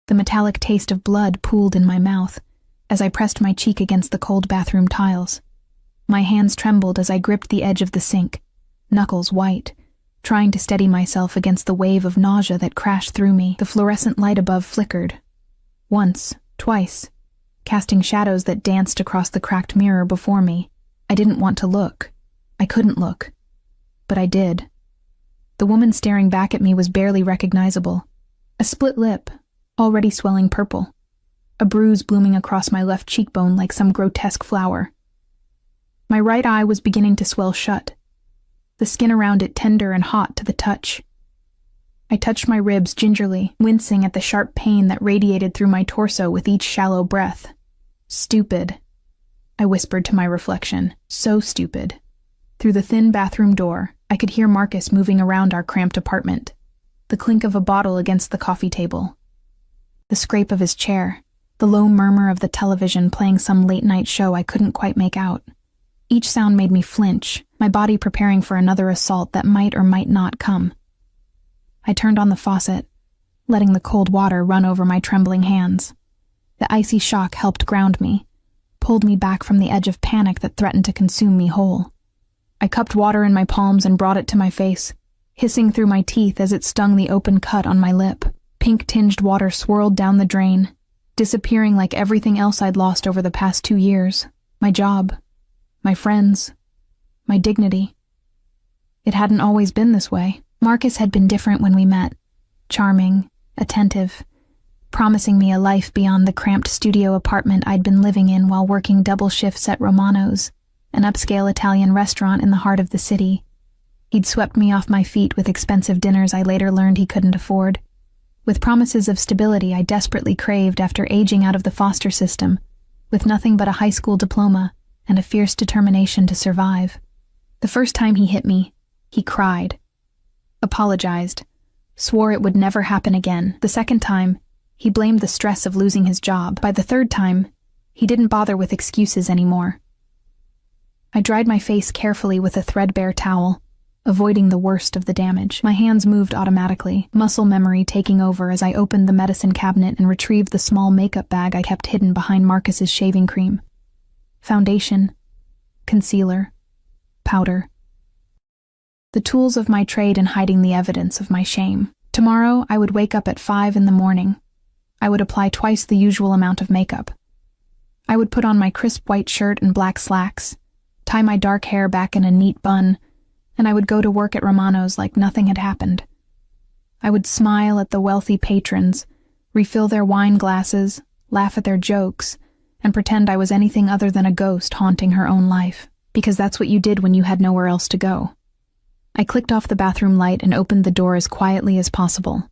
The metallic taste of blood pooled in my mouth as I pressed my cheek against the cold bathroom tiles. My hands trembled as I gripped the edge of the sink, knuckles white, trying to steady myself against the wave of nausea that crashed through me. The fluorescent light above flickered. Once, twice, casting shadows that danced across the cracked mirror before me. I didn't want to look. I couldn't look. But I did. The woman staring back at me was barely recognizable. A split lip, already swelling purple. A bruise blooming across my left cheekbone like some grotesque flower. My right eye was beginning to swell shut, the skin around it tender and hot to the touch. I touched my ribs gingerly, wincing at the sharp pain that radiated through my torso with each shallow breath. Stupid, I whispered to my reflection. So stupid. Through the thin bathroom door, I could hear Marcus moving around our cramped apartment, the clink of a bottle against the coffee table, the scrape of his chair, the low murmur of the television playing some late-night show I couldn't quite make out. Each sound made me flinch, my body preparing for another assault that might or might not come. I turned on the faucet, letting the cold water run over my trembling hands. The icy shock helped ground me, pulled me back from the edge of panic that threatened to consume me whole. I cupped water in my palms and brought it to my face, hissing through my teeth as it stung the open cut on my lip. Pink-tinged water swirled down the drain, disappearing like everything else I'd lost over the past 2 years. My job, my friends, my dignity. It hadn't always been this way. Marcus had been different when we met. Charming, attentive, promising me a life beyond the cramped studio apartment I'd been living in while working double shifts at Romano's, an upscale Italian restaurant in the heart of the city. He'd swept me off my feet with expensive dinners I later learned he couldn't afford, with promises of stability I desperately craved after aging out of the foster system, with nothing but a high school diploma and a fierce determination to survive. The first time he hit me, he cried, apologized, swore it would never happen again. The second time, he blamed the stress of losing his job. By the third time, he didn't bother with excuses anymore. I dried my face carefully with a threadbare towel, avoiding the worst of the damage. My hands moved automatically, muscle memory taking over as I opened the medicine cabinet and retrieved the small makeup bag I kept hidden behind Marcus's shaving cream. Foundation, concealer, powder. The tools of my trade in hiding the evidence of my shame. Tomorrow, I would wake up at 5 in the morning. I would apply twice the usual amount of makeup. I would put on my crisp white shirt and black slacks, tie my dark hair back in a neat bun, and I would go to work at Romano's like nothing had happened. I would smile at the wealthy patrons, refill their wine glasses, laugh at their jokes, and pretend I was anything other than a ghost haunting her own life, because that's what you did when you had nowhere else to go. I clicked off the bathroom light and opened the door as quietly as possible.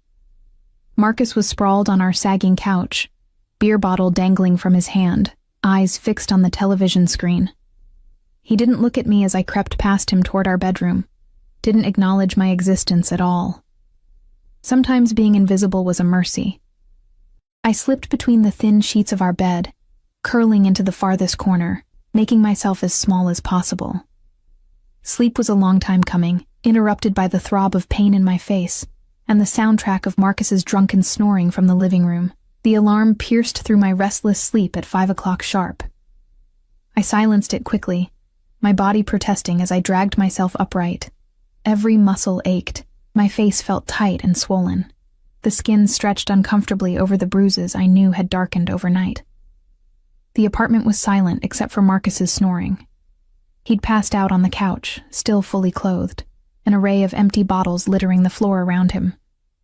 Marcus was sprawled on our sagging couch, beer bottle dangling from his hand, eyes fixed on the television screen. He didn't look at me as I crept past him toward our bedroom, didn't acknowledge my existence at all. Sometimes being invisible was a mercy. I slipped between the thin sheets of our bed, curling into the farthest corner, making myself as small as possible. Sleep was a long time coming, interrupted by the throb of pain in my face, and the soundtrack of Marcus's drunken snoring from the living room. The alarm pierced through my restless sleep at 5 o'clock sharp. I silenced it quickly, my body protesting as I dragged myself upright. Every muscle ached, my face felt tight and swollen. The skin stretched uncomfortably over the bruises I knew had darkened overnight. The apartment was silent except for Marcus's snoring. He'd passed out on the couch, still fully clothed, an array of empty bottles littering the floor around him.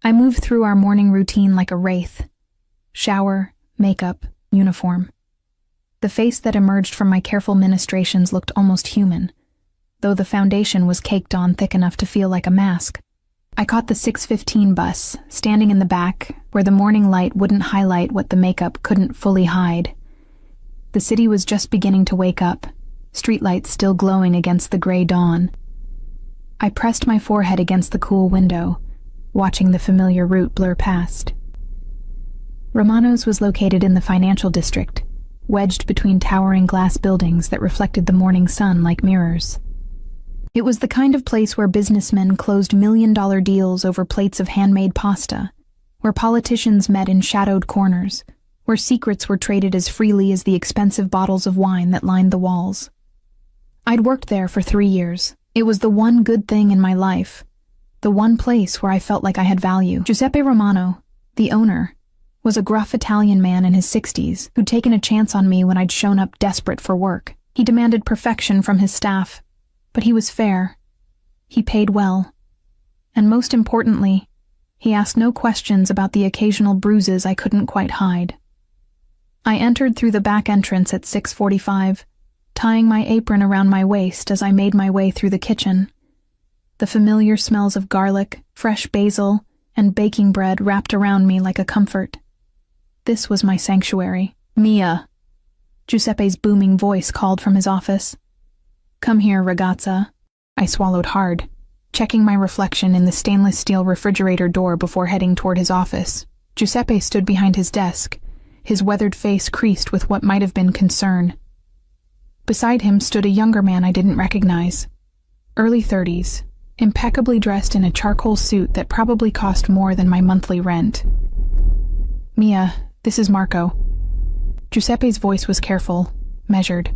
I moved through our morning routine like a wraith. Shower, makeup, uniform. The face that emerged from my careful ministrations looked almost human, though the foundation was caked on thick enough to feel like a mask. I caught the 6:15 bus, standing in the back, where the morning light wouldn't highlight what the makeup couldn't fully hide. The city was just beginning to wake up, streetlights still glowing against the gray dawn. I pressed my forehead against the cool window, watching the familiar route blur past. Romano's was located in the financial district, wedged between towering glass buildings that reflected the morning sun like mirrors. It was the kind of place where businessmen closed million-dollar deals over plates of handmade pasta, where politicians met in shadowed corners, where secrets were traded as freely as the expensive bottles of wine that lined the walls. I'd worked there for 3 years. It was the one good thing in my life, the one place where I felt like I had value. Giuseppe Romano, the owner, was a gruff Italian man in his 60s who'd taken a chance on me when I'd shown up desperate for work. He demanded perfection from his staff, but he was fair. He paid well. And most importantly, he asked no questions about the occasional bruises I couldn't quite hide. I entered through the back entrance at 6:45, tying my apron around my waist as I made my way through the kitchen. The familiar smells of garlic, fresh basil, and baking bread wrapped around me like a comfort. This was my sanctuary. "Mia," Giuseppe's booming voice called from his office. "Come here, ragazza." I swallowed hard, checking my reflection in the stainless steel refrigerator door before heading toward his office. Giuseppe stood behind his desk, his weathered face creased with what might have been concern. Beside him stood a younger man I didn't recognize. Early 30s, impeccably dressed in a charcoal suit that probably cost more than my monthly rent. "Mia, this is Marco." Giuseppe's voice was careful, measured.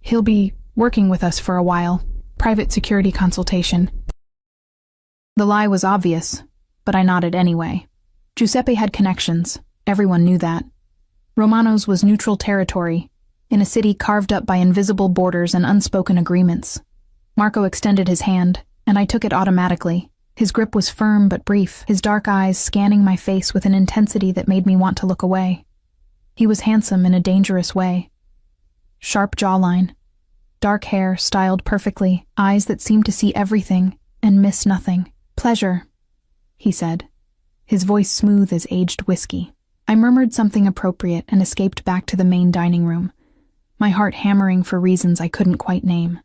"He'll be working with us for a while. Private security consultation." The lie was obvious, but I nodded anyway. Giuseppe had connections. Everyone knew that. Romano's was neutral territory, in a city carved up by invisible borders and unspoken agreements. Marco extended his hand, and I took it automatically. His grip was firm but brief, his dark eyes scanning my face with an intensity that made me want to look away. He was handsome in a dangerous way. Sharp jawline, dark hair styled perfectly, eyes that seemed to see everything and miss nothing. "Pleasure," he said, his voice smooth as aged whiskey. I murmured something appropriate and escaped back to the main dining room, my heart hammering for reasons I couldn't quite name.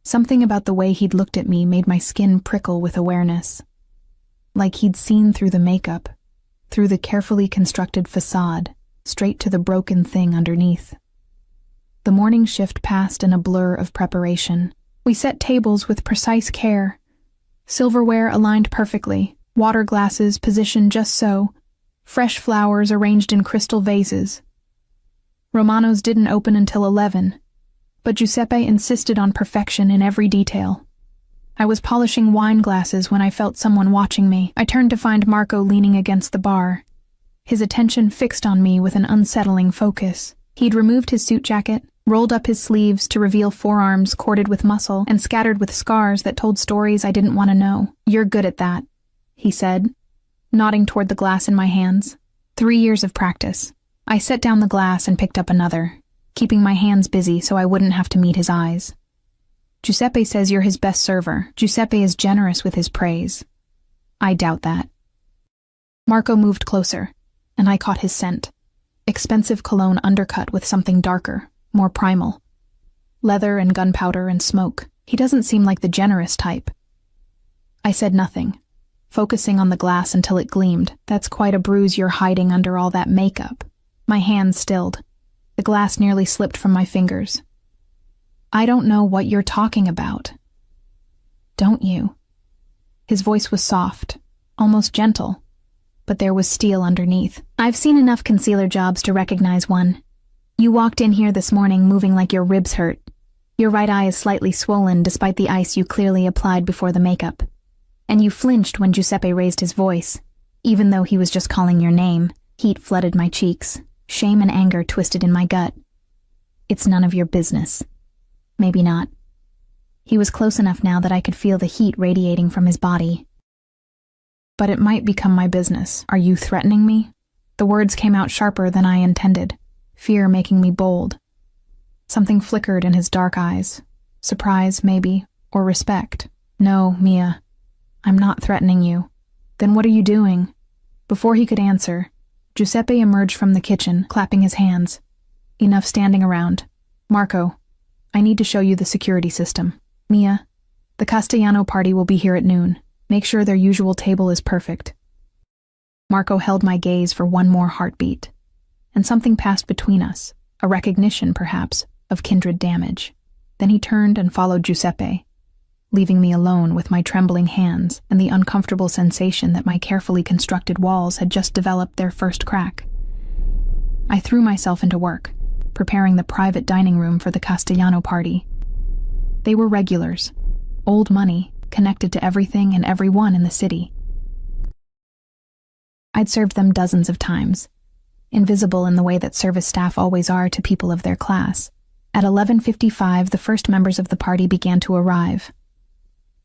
Something about the way he'd looked at me made my skin prickle with awareness. Like he'd seen through the makeup, through the carefully constructed facade, straight to the broken thing underneath. The morning shift passed in a blur of preparation. We set tables with precise care. Silverware aligned perfectly, water glasses positioned just so, fresh flowers arranged in crystal vases. Romano's didn't open until 11, but Giuseppe insisted on perfection in every detail. I was polishing wine glasses when I felt someone watching me. I turned to find Marco leaning against the bar, his attention fixed on me with an unsettling focus. He'd removed his suit jacket, rolled up his sleeves to reveal forearms corded with muscle and scattered with scars that told stories I didn't want to know. "You're good at that," he said, nodding toward the glass in my hands. 3 years of practice. I set down the glass and picked up another, keeping my hands busy so I wouldn't have to meet his eyes. "Giuseppe says you're his best server." Giuseppe is generous with his praise. I doubt that. Marco moved closer, and I caught his scent. Expensive cologne undercut with something darker, more primal. Leather and gunpowder and smoke. He doesn't seem like the generous type. I said nothing, focusing on the glass until it gleamed. "That's quite a bruise you're hiding under all that makeup." My hands stilled. The glass nearly slipped from my fingers. "I don't know what you're talking about." "Don't you?" His voice was soft, almost gentle, but there was steel underneath. "I've seen enough concealer jobs to recognize one. You walked in here this morning moving like your ribs hurt. Your right eye is slightly swollen despite the ice you clearly applied before the makeup. And you flinched when Giuseppe raised his voice, even though he was just calling your name." Heat flooded my cheeks. Shame and anger twisted in my gut. "It's none of your business." Maybe not. He was close enough now that I could feel the heat radiating from his body. "But it might become my business. Are you threatening me?" The words came out sharper than I intended, fear making me bold. Something flickered in his dark eyes. Surprise, maybe, or respect. "No, Mia. I'm not threatening you." "Then what are you doing?" Before he could answer, Giuseppe emerged from the kitchen, clapping his hands. "Enough standing around. Marco, I need to show you the security system. Mia, the Castellano party will be here at noon. Make sure their usual table is perfect." Marco held my gaze for one more heartbeat, and something passed between us, a recognition, perhaps, of kindred damage. Then he turned and followed Giuseppe, leaving me alone with my trembling hands and the uncomfortable sensation that my carefully constructed walls had just developed their first crack. I threw myself into work, preparing the private dining room for the Castellano party. They were regulars, old money, connected to everything and everyone in the city. I'd served them dozens of times, invisible in the way that service staff always are to people of their class. At 11:55, the first members of the party began to arrive.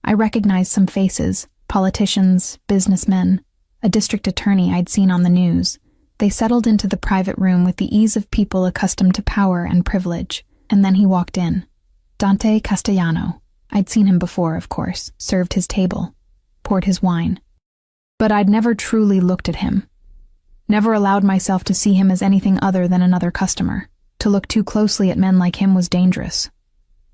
I recognized some faces, politicians, businessmen, a district attorney I'd seen on the news. They settled into the private room with the ease of people accustomed to power and privilege, and then he walked in. Dante Castellano. I'd seen him before, of course, served his table, poured his wine. But I'd never truly looked at him. Never allowed myself to see him as anything other than another customer. To look too closely at men like him was dangerous.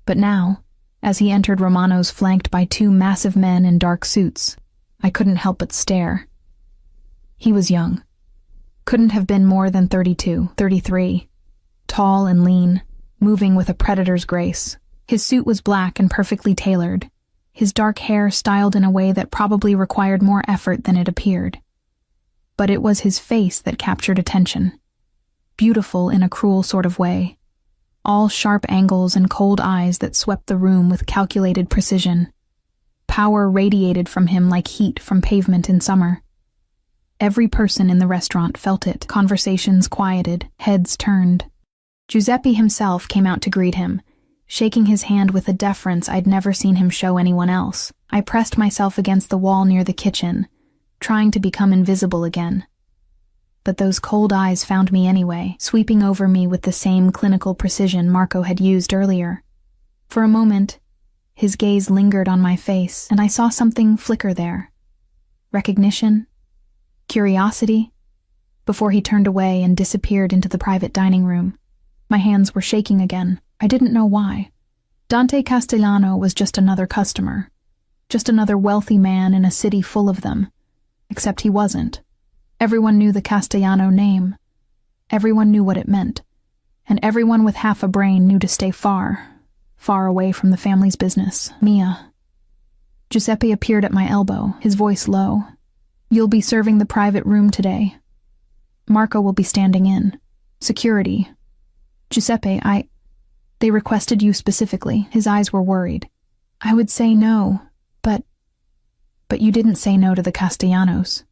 But now, as he entered Romano's flanked by two massive men in dark suits, I couldn't help but stare. He was young. Couldn't have been more than 32, 33. Tall and lean, moving with a predator's grace. His suit was black and perfectly tailored, his dark hair styled in a way that probably required more effort than it appeared. But it was his face that captured attention. Beautiful in a cruel sort of way. All sharp angles and cold eyes that swept the room with calculated precision. Power radiated from him like heat from pavement in summer. Every person in the restaurant felt it. Conversations quieted, heads turned. Giuseppe himself came out to greet him, shaking his hand with a deference I'd never seen him show anyone else. I pressed myself against the wall near the kitchen, trying to become invisible again. But those cold eyes found me anyway, sweeping over me with the same clinical precision Marco had used earlier. For a moment, his gaze lingered on my face, and I saw something flicker there. Recognition? Curiosity? Before he turned away and disappeared into the private dining room. My hands were shaking again. I didn't know why. Dante Castellano was just another customer. Just another wealthy man in a city full of them. Except he wasn't. Everyone knew the Castellano name. Everyone knew what it meant. And everyone with half a brain knew to stay far, far away from the family's business. Mia. Giuseppe appeared at my elbow, his voice low. "You'll be serving the private room today. Marco will be standing in. Security. Giuseppe, They requested you specifically." His eyes were worried. "I would say no, but you didn't say no to the Castellanos."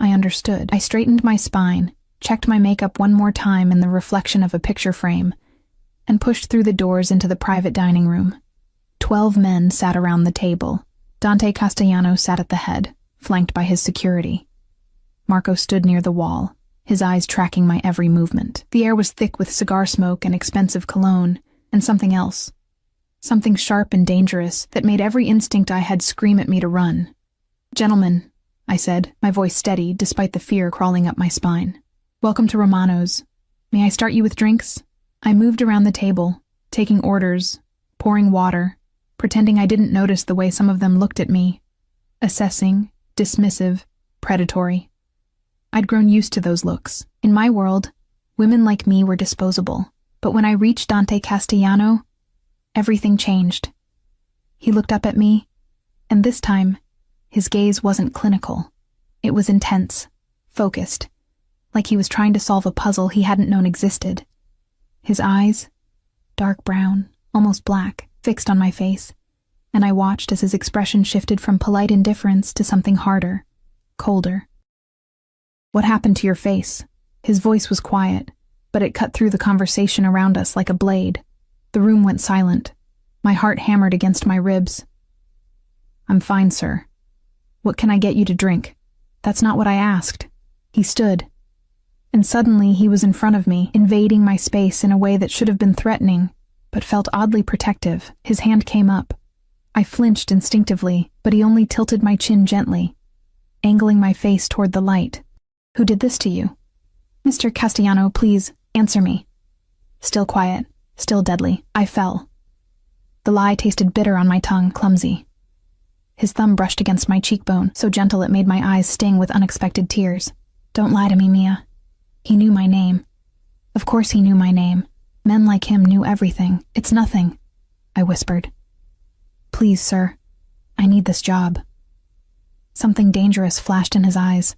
I understood. I straightened my spine, checked my makeup one more time in the reflection of a picture frame, and pushed through the doors into the private dining room. 12 men sat around the table. Dante Castellano sat at the head, flanked by his security. Marco stood near the wall, his eyes tracking my every movement. The air was thick with cigar smoke and expensive cologne, and something else. Something sharp and dangerous that made every instinct I had scream at me to run. "Gentlemen," I said, my voice steady despite the fear crawling up my spine. "Welcome to Romano's. May I start you with drinks?" I moved around the table, taking orders, pouring water, pretending I didn't notice the way some of them looked at me. Assessing, dismissive, predatory. I'd grown used to those looks. In my world, women like me were disposable. But when I reached Dante Castellano, everything changed. He looked up at me, and this time, his gaze wasn't clinical. It was intense, focused, like he was trying to solve a puzzle he hadn't known existed. His eyes, dark brown, almost black, fixed on my face, and I watched as his expression shifted from polite indifference to something harder, colder. "What happened to your face?" His voice was quiet, but it cut through the conversation around us like a blade. The room went silent. My heart hammered against my ribs. "I'm fine, sir. What can I get you to drink?" "That's not what I asked." He stood, and suddenly he was in front of me, invading my space in a way that should have been threatening, but felt oddly protective. His hand came up. I flinched instinctively, but he only tilted my chin gently, angling my face toward the light. "Who did this to you?" "Mr. Castellano, please, answer me." Still quiet, still deadly. I fell. The lie tasted bitter on my tongue, clumsy. His thumb brushed against my cheekbone, so gentle it made my eyes sting with unexpected tears. "Don't lie to me, Mia." He knew my name. Of course he knew my name. Men like him knew everything. "It's nothing," I whispered. "Please, sir." I need this job. Something dangerous flashed in his eyes.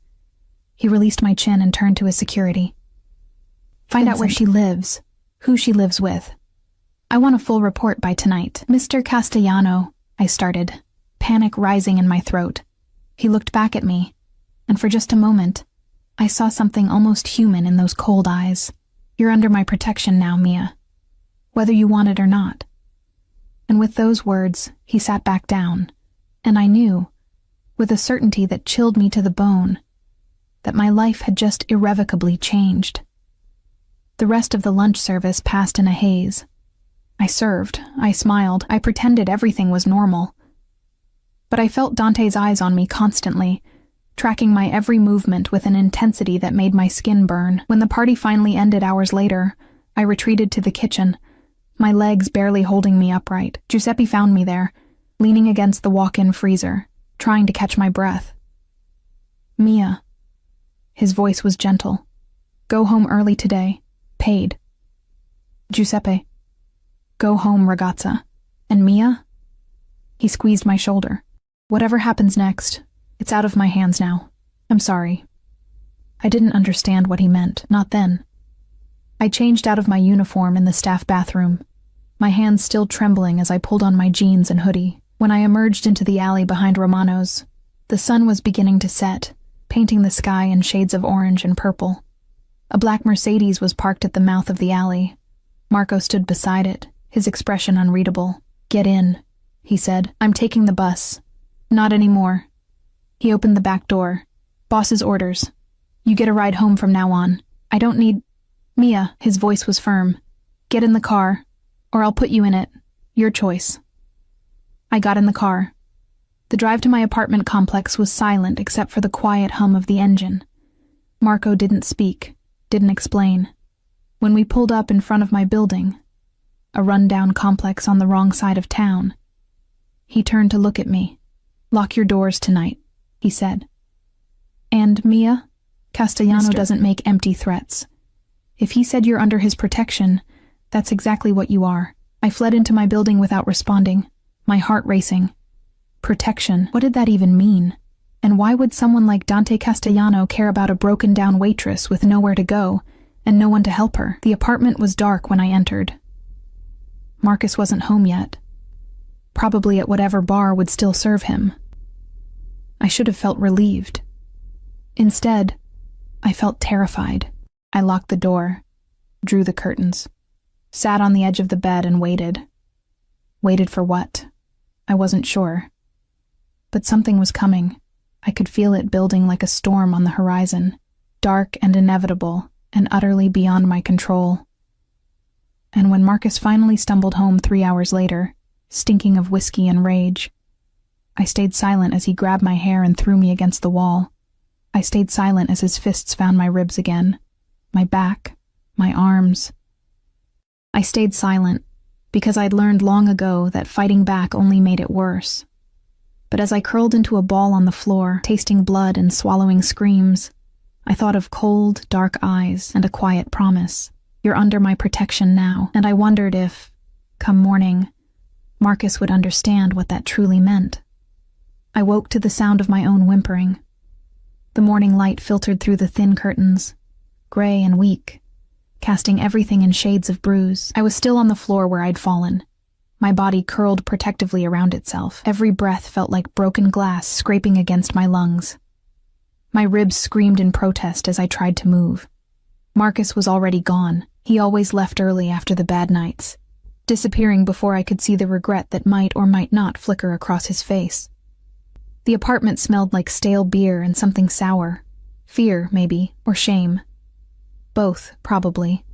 He released my chin and turned to his security. Find out where she lives, who she lives with. I want a full report by tonight. Mr. Castellano, I started, panic rising in my throat. He looked back at me, and for just a moment, I saw something almost human in those cold eyes. You're under my protection now, Mia, whether you want it or not. And with those words, he sat back down, and I knew, with a certainty that chilled me to the bone, that my life had just irrevocably changed. The rest of the lunch service passed in a haze. I served, I smiled, I pretended everything was normal. But I felt Dante's eyes on me constantly, tracking my every movement with an intensity that made my skin burn. When the party finally ended hours later, I retreated to the kitchen, my legs barely holding me upright. Giuseppe found me there, leaning against the walk-in freezer, trying to catch my breath. Mia. His voice was gentle. Go home early today. Paid. Giuseppe. Go home, ragazza. And Mia? He squeezed my shoulder. Whatever happens next, it's out of my hands now. I'm sorry. I didn't understand what he meant, not then. I changed out of my uniform in the staff bathroom, my hands still trembling as I pulled on my jeans and hoodie. When I emerged into the alley behind Romano's, the sun was beginning to set, painting the sky in shades of orange and purple. A black Mercedes was parked at the mouth of the alley. Marco stood beside it, his expression unreadable. Get in, he said. I'm taking the bus. Not anymore. He opened the back door. Boss's orders. You get a ride home from now on. I don't need... Mia, his voice was firm. Get in the car, or I'll put you in it. Your choice. I got in the car. The drive to my apartment complex was silent except for the quiet hum of the engine. Marco didn't speak, didn't explain. When we pulled up in front of my building, a rundown complex on the wrong side of town, he turned to look at me. Lock your doors tonight, he said. And Mia, Castellano doesn't make empty threats. If he said you're under his protection, that's exactly what you are. I fled into my building without responding, my heart racing. Protection, what did that even mean? And why would someone like Dante Castellano care about a broken-down waitress with nowhere to go and no one to help her? The apartment was dark when I entered. Marcus wasn't home yet. Probably at whatever bar would still serve him. I should have felt relieved. Instead, I felt terrified. I locked the door, drew the curtains, sat on the edge of the bed and waited. Waited for what? I wasn't sure. But something was coming. I could feel it building like a storm on the horizon, dark and inevitable, and utterly beyond my control. And when Marcus finally stumbled home 3 hours later, stinking of whiskey and rage, I stayed silent as he grabbed my hair and threw me against the wall. I stayed silent as his fists found my ribs again, my back, my arms. I stayed silent because I'd learned long ago that fighting back only made it worse. But as I curled into a ball on the floor, tasting blood and swallowing screams, I thought of cold, dark eyes and a quiet promise. You're under my protection now. And I wondered if, come morning, Marcus would understand what that truly meant. I woke to the sound of my own whimpering. The morning light filtered through the thin curtains, gray and weak, casting everything in shades of bruise. I was still on the floor where I'd fallen. My body curled protectively around itself. Every breath felt like broken glass scraping against my lungs. My ribs screamed in protest as I tried to move. Marcus was already gone. He always left early after the bad nights, disappearing before I could see the regret that might or might not flicker across his face. The apartment smelled like stale beer and something sour. Fear, maybe, or shame. Both, probably.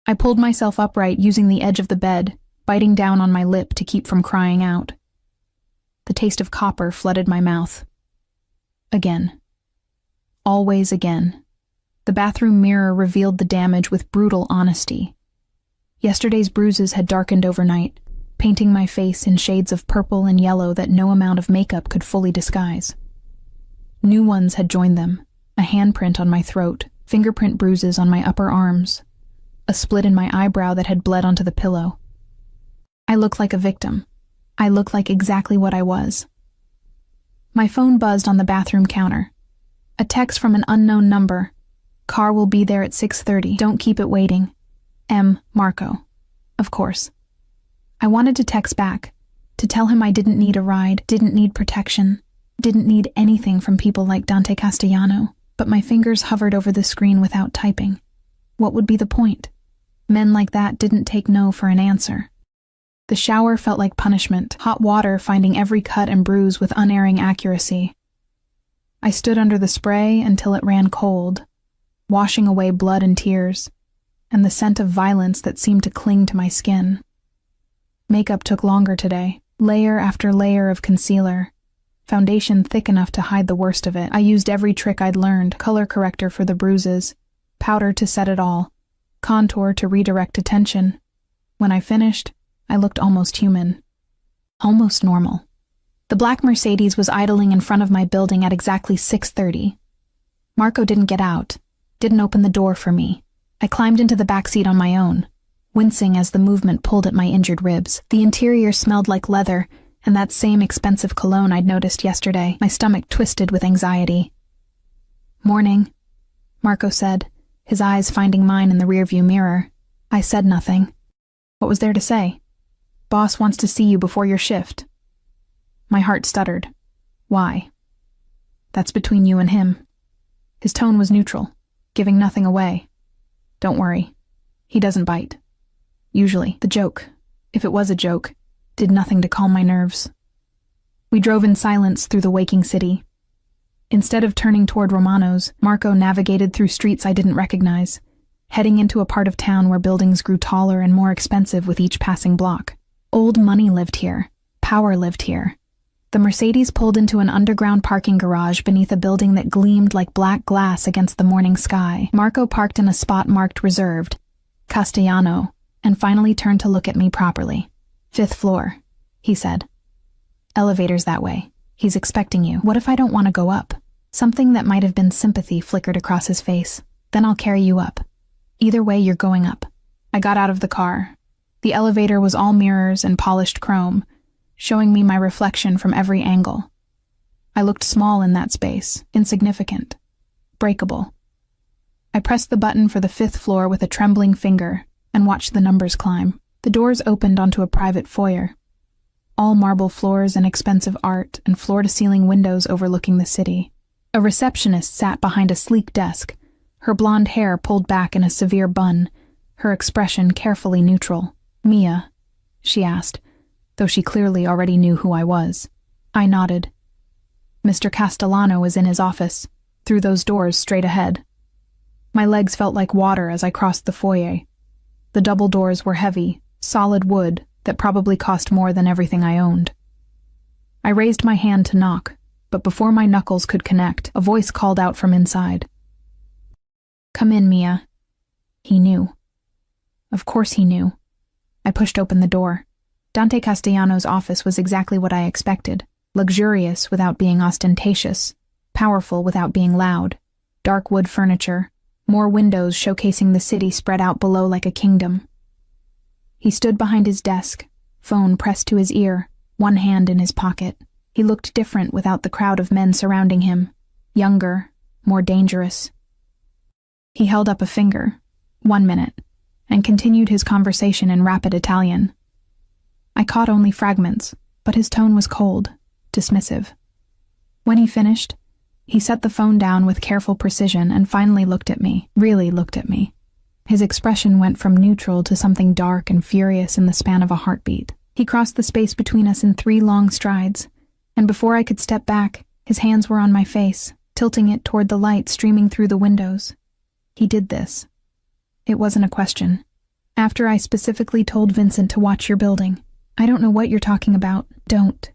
I pulled myself upright using the edge of the bed, biting down on my lip to keep from crying out. The taste of copper flooded my mouth. Again. Always again. The bathroom mirror revealed the damage with brutal honesty. Yesterday's bruises had darkened overnight, painting my face in shades of purple and yellow that no amount of makeup could fully disguise. New ones had joined them, a handprint on my throat, fingerprint bruises on my upper arms, a split in my eyebrow that had bled onto the pillow. I looked like a victim. I looked like exactly what I was. My phone buzzed on the bathroom counter. A text from an unknown number. Car will be there at 6:30. Don't keep it waiting. M. Marco. Of course. I wanted to text back, to tell him I didn't need a ride, didn't need protection, didn't need anything from people like Dante Castellano, but my fingers hovered over the screen without typing. What would be the point? Men like that didn't take no for an answer. The shower felt like punishment, hot water finding every cut and bruise with unerring accuracy. I stood under the spray until it ran cold, washing away blood and tears, and the scent of violence that seemed to cling to my skin. Makeup took longer today, layer after layer of concealer, foundation thick enough to hide the worst of it. I used every trick I'd learned, color corrector for the bruises, powder to set it all, contour to redirect attention. When I finished, I looked almost human. Almost normal. The black Mercedes was idling in front of my building at exactly 6:30. Marco didn't get out, didn't open the door for me. I climbed into the backseat on my own, wincing as the movement pulled at my injured ribs. The interior smelled like leather and that same expensive cologne I'd noticed yesterday. My stomach twisted with anxiety. "Morning," Marco said, his eyes finding mine in the rearview mirror. I said nothing. What was there to say? "Boss wants to see you before your shift." My heart stuttered. "Why?" "That's between you and him." His tone was neutral, giving nothing away. "Don't worry. He doesn't bite. Usually, the joke, if it was a joke, did nothing to calm my nerves." We drove in silence through the waking city. Instead of turning toward Romano's, Marco navigated through streets I didn't recognize, heading into a part of town where buildings grew taller and more expensive with each passing block. Old money lived here. Power lived here. The Mercedes pulled into an underground parking garage beneath a building that gleamed like black glass against the morning sky. Marco parked in a spot marked reserved, Castellano, and finally turned to look at me properly. "5th floor," he said. "Elevator's that way. He's expecting you. What if I don't want to go up?" Something that might have been sympathy flickered across his face. "Then I'll carry you up. Either way, you're going up." I got out of the car. The elevator was all mirrors and polished chrome, showing me my reflection from every angle. I looked small in that space, insignificant, breakable. I pressed the button for the 5th floor with a trembling finger and watched the numbers climb. The doors opened onto a private foyer. All marble floors and expensive art and floor-to-ceiling windows overlooking the city. A receptionist sat behind a sleek desk, her blonde hair pulled back in a severe bun, her expression carefully neutral. "Mia?" she asked, though she clearly already knew who I was. I nodded. "Mr. Castellano is in his office, through those doors straight ahead." My legs felt like water as I crossed the foyer. The double doors were heavy, solid wood that probably cost more than everything I owned. I raised my hand to knock, but before my knuckles could connect, a voice called out from inside. "Come in, Mia." He knew. Of course he knew. I pushed open the door. Dante Castellano's office was exactly what I expected. Luxurious without being ostentatious, powerful without being loud, dark wood furniture, more windows showcasing the city spread out below like a kingdom. He stood behind his desk, phone pressed to his ear, one hand in his pocket. He looked different without the crowd of men surrounding him, younger, more dangerous. He held up a finger, 1 minute, and continued his conversation in rapid Italian. I caught only fragments, but his tone was cold, dismissive. When he finished, he set the phone down with careful precision and finally looked at me, really looked at me. His expression went from neutral to something dark and furious in the span of a heartbeat. He crossed the space between us in 3 long strides, and before I could step back, his hands were on my face, tilting it toward the light streaming through the windows. He did this. It wasn't a question. "After I specifically told Vincent to watch your building. I don't know what you're talking about. Don't."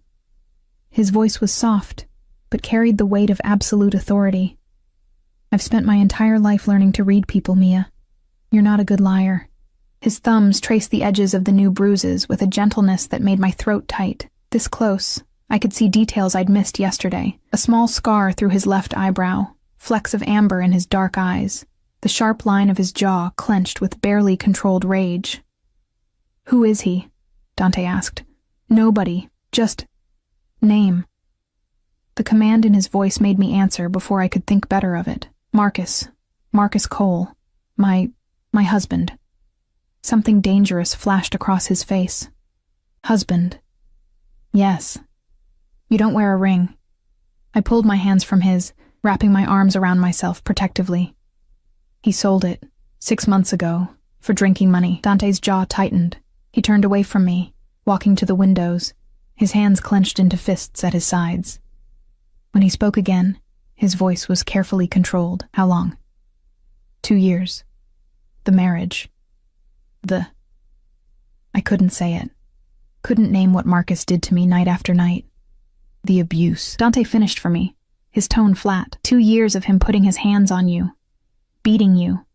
His voice was soft, but carried the weight of absolute authority. "I've spent my entire life learning to read people, Mia. You're not a good liar." His thumbs traced the edges of the new bruises with a gentleness that made my throat tight. This close, I could see details I'd missed yesterday. A small scar through his left eyebrow, flecks of amber in his dark eyes, the sharp line of his jaw clenched with barely controlled rage. "Who is he?" Dante asked. "Nobody," Just name. The command in his voice made me answer before I could think better of it. Marcus. Marcus Cole. My husband. Something dangerous flashed across his face. Husband. Yes. You don't wear a ring. I pulled my hands from his, wrapping my arms around myself protectively. He sold it, 6 months ago, for drinking money. Dante's jaw tightened. He turned away from me, walking to the windows, his hands clenched into fists at his sides. When he spoke again, his voice was carefully controlled. How long? 2 years. The marriage. I couldn't say it. Couldn't name what Marcus did to me night after night. The abuse. Dante finished for me, his tone flat. 2 years of him putting his hands on you, beating you,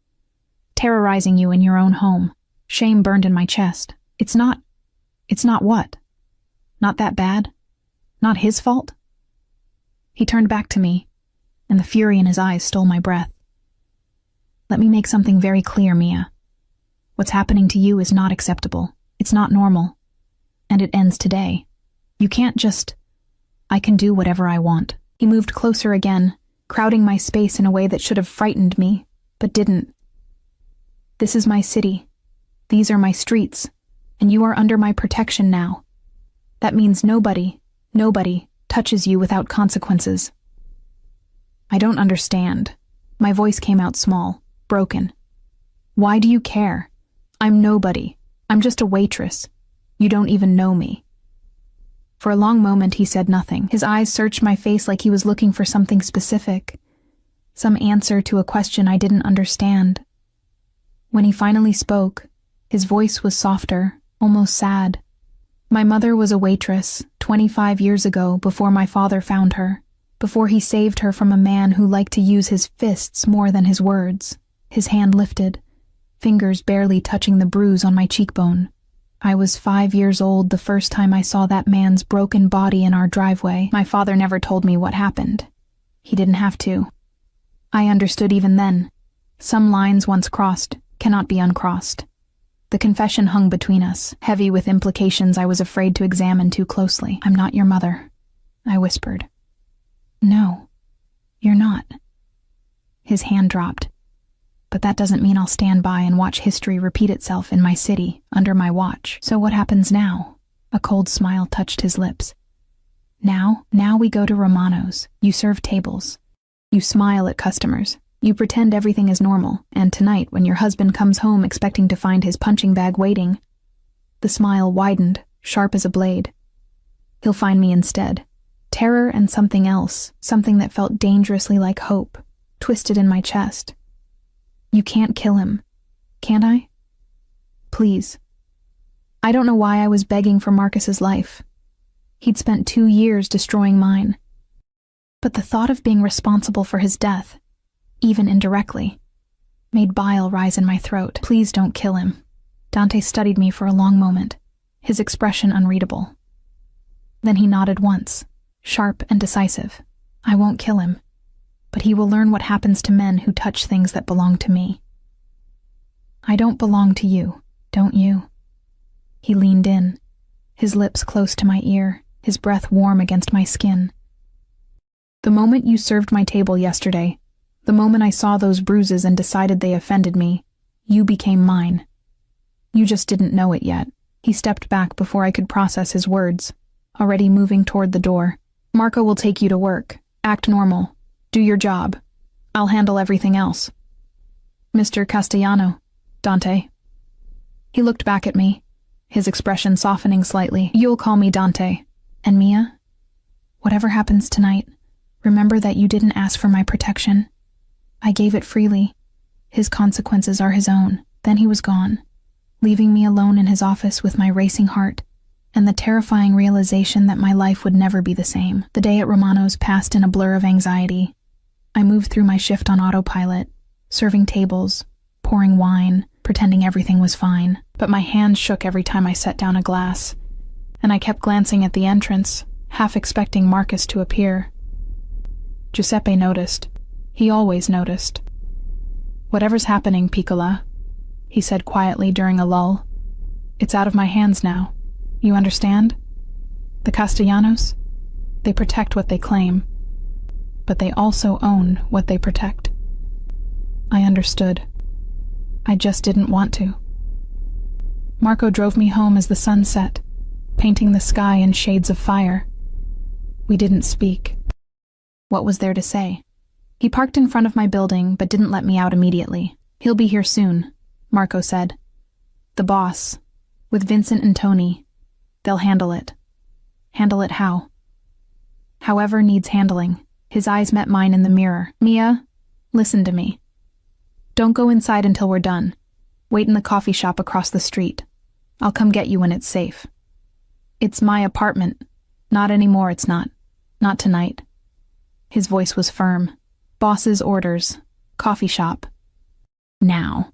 terrorizing you in your own home. Shame burned in my chest. It's not what? Not that bad? Not his fault? He turned back to me, and the fury in his eyes stole my breath. Let me make something very clear, Mia. What's happening to you is not acceptable. It's not normal. And it ends today. You can't just... I can do whatever I want. He moved closer again, crowding my space in a way that should have frightened me, but didn't. This is my city. These are my streets, and you are under my protection now. That means nobody touches you without consequences. I don't understand. My voice came out small, broken. Why do you care? I'm nobody. I'm just a waitress. You don't even know me. For a long moment he said nothing. His eyes searched my face like he was looking for something specific, some answer to a question I didn't understand. When he finally spoke, his voice was softer, almost sad. My mother was a waitress 25 years ago, before my father found her, before he saved her from a man who liked to use his fists more than his words. His hand lifted, fingers barely touching the bruise on my cheekbone. I was 5 years old the first time I saw that man's broken body in our driveway. My father never told me what happened. He didn't have to. I understood even then. Some lines once crossed cannot be uncrossed. The confession hung between us, heavy with implications I was afraid to examine too closely. I'm not your mother, I whispered. No, you're not. His hand dropped. But that doesn't mean I'll stand by and watch history repeat itself in my city, under my watch. So what happens now? A cold smile touched his lips. Now we go to Romano's. You serve tables. You smile at customers. You pretend everything is normal, and tonight, when your husband comes home expecting to find his punching bag waiting, the smile widened, sharp as a blade. He'll find me instead. Terror and something else, something that felt dangerously like hope, twisted in my chest. You can't kill him, can't I? Please. I don't know why I was begging for Marcus's life. He'd spent 2 years destroying mine. But the thought of being responsible for his death, even indirectly, made bile rise in my throat. Please don't kill him. Dante studied me for a long moment, his expression unreadable. Then he nodded once, sharp and decisive. I won't kill him, but he will learn what happens to men who touch things that belong to me. I don't belong to you, don't you? He leaned in, his lips close to my ear, his breath warm against my skin. The moment you served my table yesterday, the moment I saw those bruises and decided they offended me, you became mine. You just didn't know it yet. He stepped back before I could process his words, already moving toward the door. Marco will take you to work. Act normal. Do your job. I'll handle everything else. Mr. Castellano, Dante. He looked back at me, his expression softening slightly. You'll call me Dante. And Mia, whatever happens tonight, remember that you didn't ask for my protection. I gave it freely. His consequences are his own. Then he was gone, leaving me alone in his office with my racing heart and the terrifying realization that my life would never be the same. The day at Romano's passed in a blur of anxiety. I moved through my shift on autopilot, serving tables, pouring wine, pretending everything was fine. But my hand shook every time I set down a glass, and I kept glancing at the entrance, half expecting Marcus to appear. Giuseppe noticed. He always noticed. Whatever's happening, Piccola, he said quietly during a lull. It's out of my hands now. You understand? The Castellanos? They protect what they claim, but they also own what they protect. I understood. I just didn't want to. Marco drove me home as the sun set, painting the sky in shades of fire. We didn't speak. What was there to say? He parked in front of my building, but didn't let me out immediately. He'll be here soon, Marco said. The boss, with Vincent and Tony, they'll handle it. Handle it how? However needs handling. His eyes met mine in the mirror. Mia, listen to me. Don't go inside until we're done. Wait in the coffee shop across the street. I'll come get you when it's safe. It's my apartment. Not anymore, it's not. Not tonight. His voice was firm. Boss's orders. Coffee shop. Now.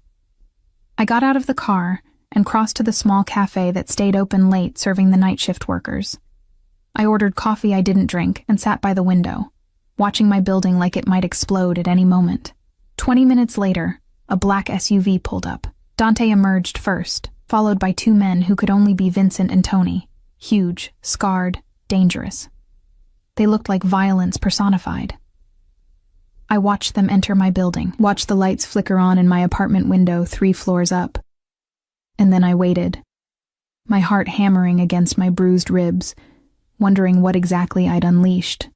I got out of the car and crossed to the small cafe that stayed open late serving the night shift workers. I ordered coffee I didn't drink and sat by the window, watching my building like it might explode at any moment. 20 minutes later, a black SUV pulled up. Dante emerged first, followed by two men who could only be Vincent and Tony. Huge, scarred, dangerous. They looked like violence personified. I watched them enter my building, watched the lights flicker on in my apartment window 3 floors up. And then I waited, my heart hammering against my bruised ribs, wondering what exactly I'd unleashed.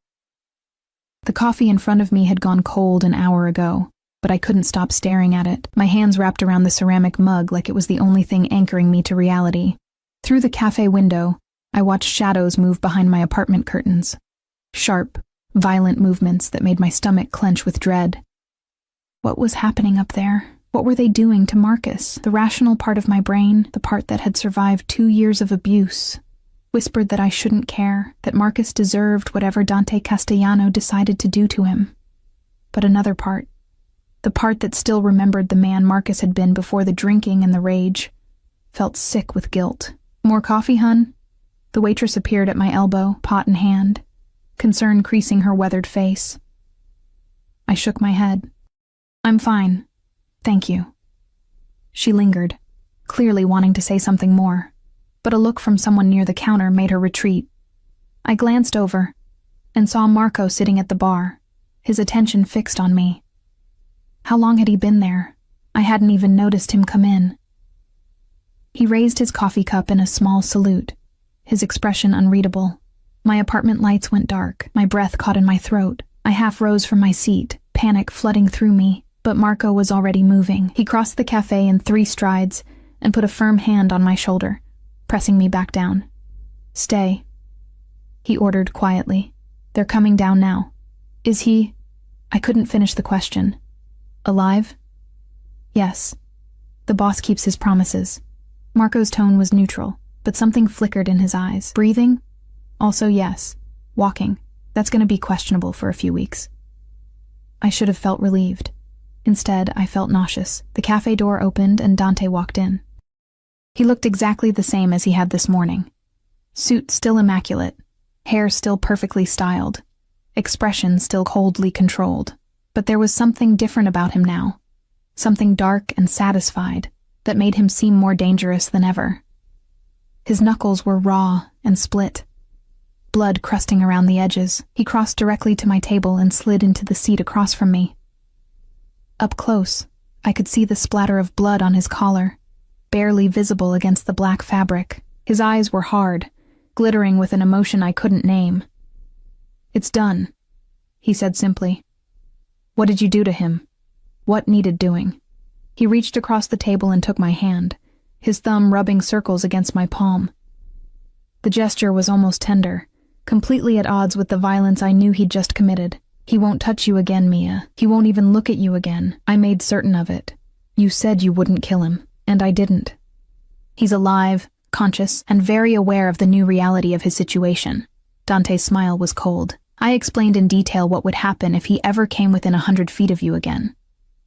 The coffee in front of me had gone cold an hour ago, but I couldn't stop staring at it, my hands wrapped around the ceramic mug like it was the only thing anchoring me to reality. Through the cafe window, I watched shadows move behind my apartment curtains. Sharp, violent movements that made my stomach clench with dread. What was happening up there? What were they doing to Marcus? The rational part of my brain, the part that had survived 2 years of abuse, whispered that I shouldn't care, that Marcus deserved whatever Dante Castellano decided to do to him. But another part, the part that still remembered the man Marcus had been before the drinking and the rage, felt sick with guilt. More coffee, hun? The waitress appeared at my elbow, pot in hand, concern creasing her weathered face. I shook my head. I'm fine. Thank you. She lingered, clearly wanting to say something more, but a look from someone near the counter made her retreat. I glanced over and saw Marco sitting at the bar, his attention fixed on me. How long had he been there? I hadn't even noticed him come in. He raised his coffee cup in a small salute, his expression unreadable. My apartment lights went dark, my breath caught in my throat. I half rose from my seat, panic flooding through me, but Marco was already moving. He crossed the cafe in 3 strides and put a firm hand on my shoulder, pressing me back down. Stay, he ordered quietly. They're coming down now. Is he? I couldn't finish the question. Alive? Yes. The boss keeps his promises. Marco's tone was neutral, but something flickered in his eyes. Breathing? Also yes. Walking. That's going to be questionable for a few weeks. I should have felt relieved. Instead, I felt nauseous. The cafe door opened and Dante walked in. He looked exactly the same as he had this morning. Suit still immaculate, hair still perfectly styled, expression still coldly controlled. But there was something different about him now, something dark and satisfied that made him seem more dangerous than ever. His knuckles were raw and split, blood crusting around the edges. He crossed directly to my table and slid into the seat across from me. Up close, I could see the splatter of blood on his collar, barely visible against the black fabric. His eyes were hard, glittering with an emotion I couldn't name. It's done, he said simply. What did you do to him? What needed doing? He reached across the table and took my hand, his thumb rubbing circles against my palm. The gesture was almost tender, completely at odds with the violence I knew he'd just committed. He won't touch you again, Mia. He won't even look at you again. I made certain of it. You said you wouldn't kill him, and I didn't. He's alive, conscious, and very aware of the new reality of his situation. Dante's smile was cold. I explained in detail what would happen if he ever came within 100 feet of you again.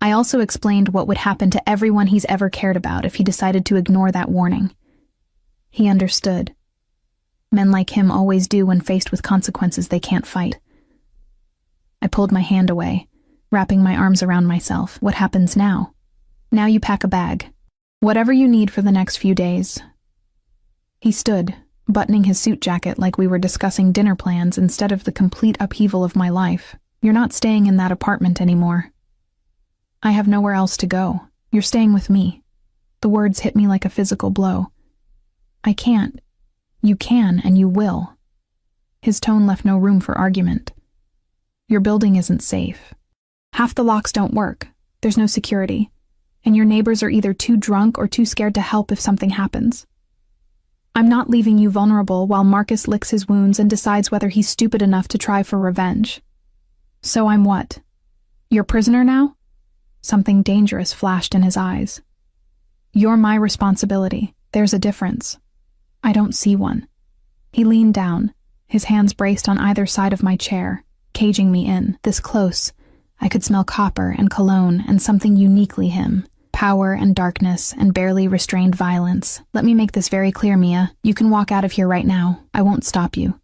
I also explained what would happen to everyone he's ever cared about if he decided to ignore that warning. He understood. Men like him always do when faced with consequences they can't fight. I pulled my hand away, wrapping my arms around myself. What happens now? Now you pack a bag. Whatever you need for the next few days. He stood, buttoning his suit jacket like we were discussing dinner plans instead of the complete upheaval of my life. "You're not staying in that apartment anymore. I have nowhere else to go. You're staying with me." The words hit me like a physical blow. "I can't." "You can and you will." His tone left no room for argument. "Your building isn't safe. Half the locks don't work. There's no security. And your neighbors are either too drunk or too scared to help if something happens. I'm not leaving you vulnerable while Marcus licks his wounds and decides whether he's stupid enough to try for revenge. So I'm what? Your prisoner now?" Something dangerous flashed in his eyes. "You're my responsibility. There's a difference." "I don't see one." He leaned down, his hands braced on either side of my chair, caging me in. This close, I could smell copper and cologne and something uniquely him. Power and darkness and barely restrained violence. "Let me make this very clear, Mia. You can walk out of here right now. I won't stop you.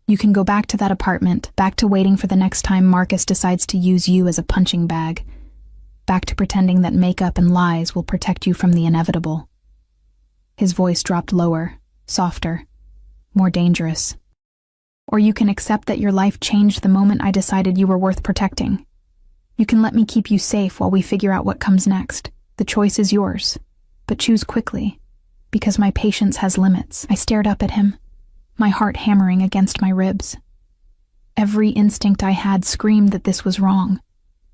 You can go back to that apartment, back to waiting for the next time Marcus decides to use you as a punching bag. Back to pretending that makeup and lies will protect you from the inevitable." His voice dropped lower, softer, more dangerous. "Or you can accept that your life changed the moment I decided you were worth protecting. You can let me keep you safe while we figure out what comes next. The choice is yours, but choose quickly, because my patience has limits." I stared up at him, my heart hammering against my ribs. Every instinct I had screamed that this was wrong,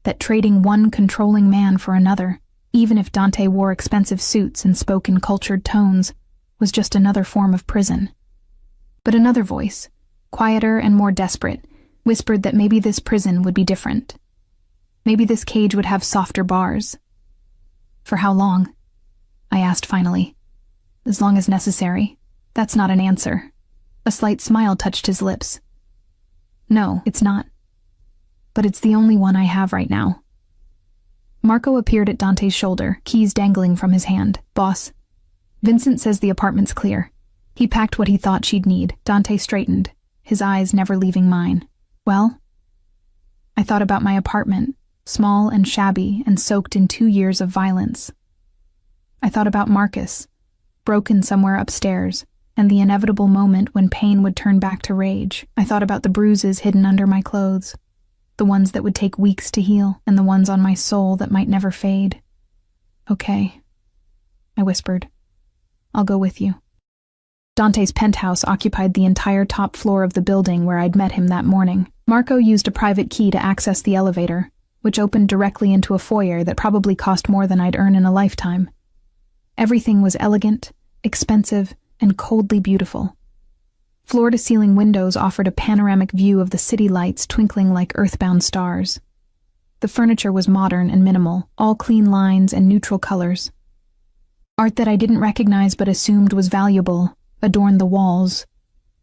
that trading one controlling man for another, even if Dante wore expensive suits and spoke in cultured tones, was just another form of prison. But another voice, quieter and more desperate, whispered that maybe this prison would be different. Maybe this cage would have softer bars. "For how long?" I asked finally. "As long as necessary." "That's not an answer." A slight smile touched his lips. "No, it's not. But it's the only one I have right now." Marco appeared at Dante's shoulder, keys dangling from his hand. "Boss, Vincent says the apartment's clear." He packed what he thought she'd need. Dante straightened, his eyes never leaving mine. "Well?" I thought about my apartment, small and shabby and soaked in 2 years of violence. I thought about Marcus, broken somewhere upstairs, and the inevitable moment when pain would turn back to rage. I thought about the bruises hidden under my clothes, the ones that would take weeks to heal, and the ones on my soul that might never fade. "Okay," I whispered. "I'll go with you." Dante's penthouse occupied the entire top floor of the building where I'd met him that morning. Marco used a private key to access the elevator, which opened directly into a foyer that probably cost more than I'd earn in a lifetime. Everything was elegant, expensive, and coldly beautiful. Floor-to-ceiling windows offered a panoramic view of the city lights twinkling like earthbound stars. The furniture was modern and minimal, all clean lines and neutral colors. Art that I didn't recognize but assumed was valuable adorned the walls.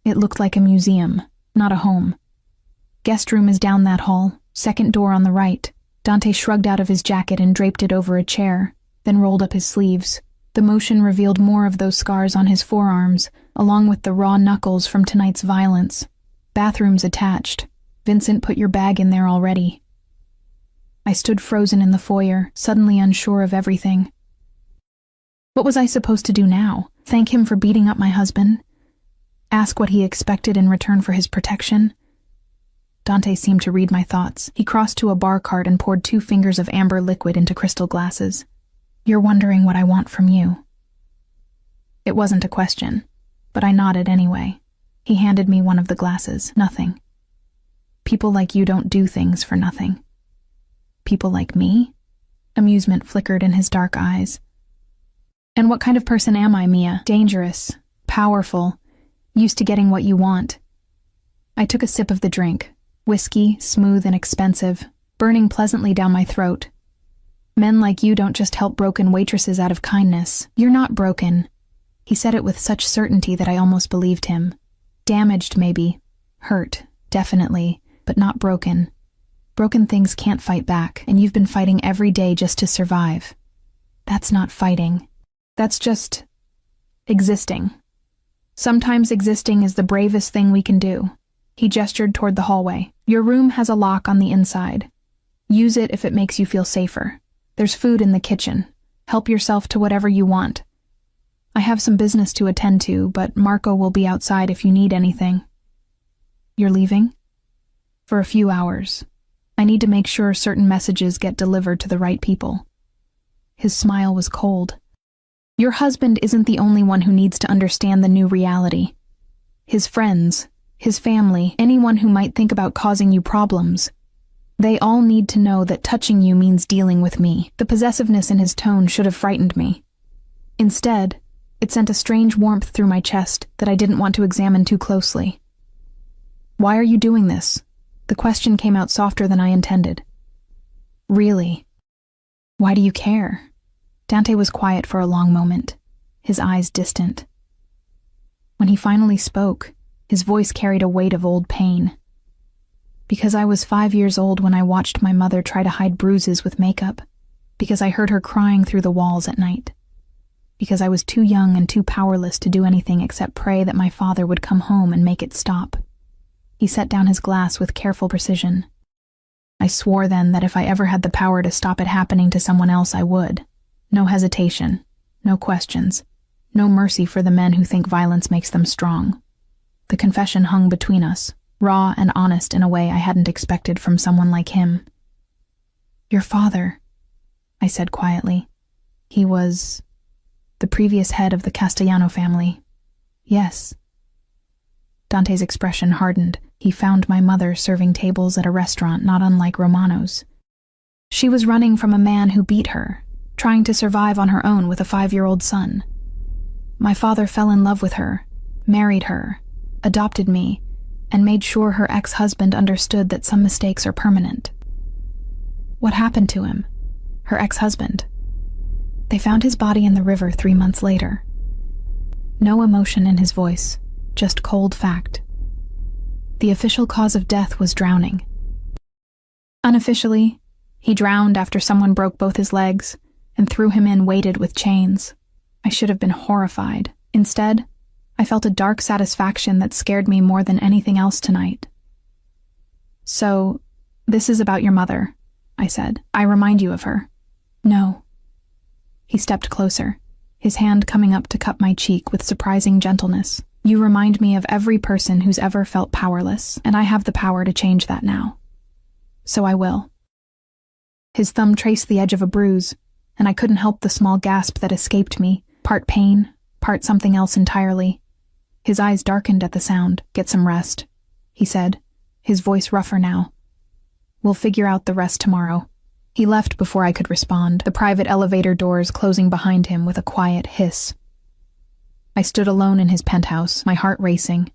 It looked like a museum, not a home. "Guest room is down that hall, second door on the right." Dante shrugged out of his jacket and draped it over a chair, then rolled up his sleeves. The motion revealed more of those scars on his forearms, along with the raw knuckles from tonight's violence. "Bathrooms attached. Vincent put your bag in there already." I stood frozen in the foyer, suddenly unsure of everything. What was I supposed to do now? Thank him for beating up my husband? Ask what he expected in return for his protection? Dante seemed to read my thoughts. He crossed to a bar cart and poured 2 fingers of amber liquid into crystal glasses. "You're wondering what I want from you." It wasn't a question, but I nodded anyway. He handed me one of the glasses. "Nothing. People like you don't do things for nothing." "People like me?" Amusement flickered in his dark eyes. "And what kind of person am I, Mia? Dangerous, powerful, used to getting what you want." I took a sip of the drink, whiskey, smooth and expensive, burning pleasantly down my throat. "Men like you don't just help broken waitresses out of kindness. You're not broken." He said it with such certainty that I almost believed him. "Damaged, maybe. Hurt, definitely, but not broken. Broken things can't fight back, and you've been fighting every day just to survive. That's not fighting. That's just existing. Sometimes existing is the bravest thing we can do." He gestured toward the hallway. "Your room has a lock on the inside. Use it if it makes you feel safer. There's food in the kitchen. Help yourself to whatever you want." I have some business to attend to, but Marco will be outside if you need anything. You're leaving? For a few hours. I need to make sure certain messages get delivered to the right people. His smile was cold. Your husband isn't the only one who needs to understand the new reality. His friends, his family, anyone who might think about causing you problems. They all need to know that touching you means dealing with me. The possessiveness in his tone should have frightened me. Instead, it sent a strange warmth through my chest that I didn't want to examine too closely. Why are you doing this? The question came out softer than I intended. Really? Why do you care? Dante was quiet for a long moment, his eyes distant. When he finally spoke, his voice carried a weight of old pain. Because I was 5 years old when I watched my mother try to hide bruises with makeup. Because I heard her crying through the walls at night. Because I was too young and too powerless to do anything except pray that my father would come home and make it stop. He set down his glass with careful precision. I swore then that if I ever had the power to stop it happening to someone else, I would. No hesitation, no questions, no mercy for the men who think violence makes them strong. The confession hung between us, raw and honest in a way I hadn't expected from someone like him. Your father, I said quietly. He was the previous head of the Castellano family. Yes. Dante's expression hardened. He found my mother serving tables at a restaurant not unlike Romano's. She was running from a man who beat her, trying to survive on her own with a 5-year-old son. My father fell in love with her, married her, adopted me, and made sure her ex-husband understood that some mistakes are permanent. What happened to him? Her ex-husband. They found his body in the river 3 months later. No emotion in his voice, just cold fact. The official cause of death was drowning. Unofficially, he drowned after someone broke both his legs and threw him in weighted with chains. I should have been horrified. Instead, I felt a dark satisfaction that scared me more than anything else tonight. So, this is about your mother, I said. I remind you of her. No. He stepped closer, his hand coming up to cup my cheek with surprising gentleness. You remind me of every person who's ever felt powerless, and I have the power to change that now. So I will. His thumb traced the edge of a bruise, and I couldn't help the small gasp that escaped me, part pain, part something else entirely. His eyes darkened at the sound. Get some rest, he said, his voice rougher now. We'll figure out the rest tomorrow. He left before I could respond, the private elevator doors closing behind him with a quiet hiss. I stood alone in his penthouse, my heart racing,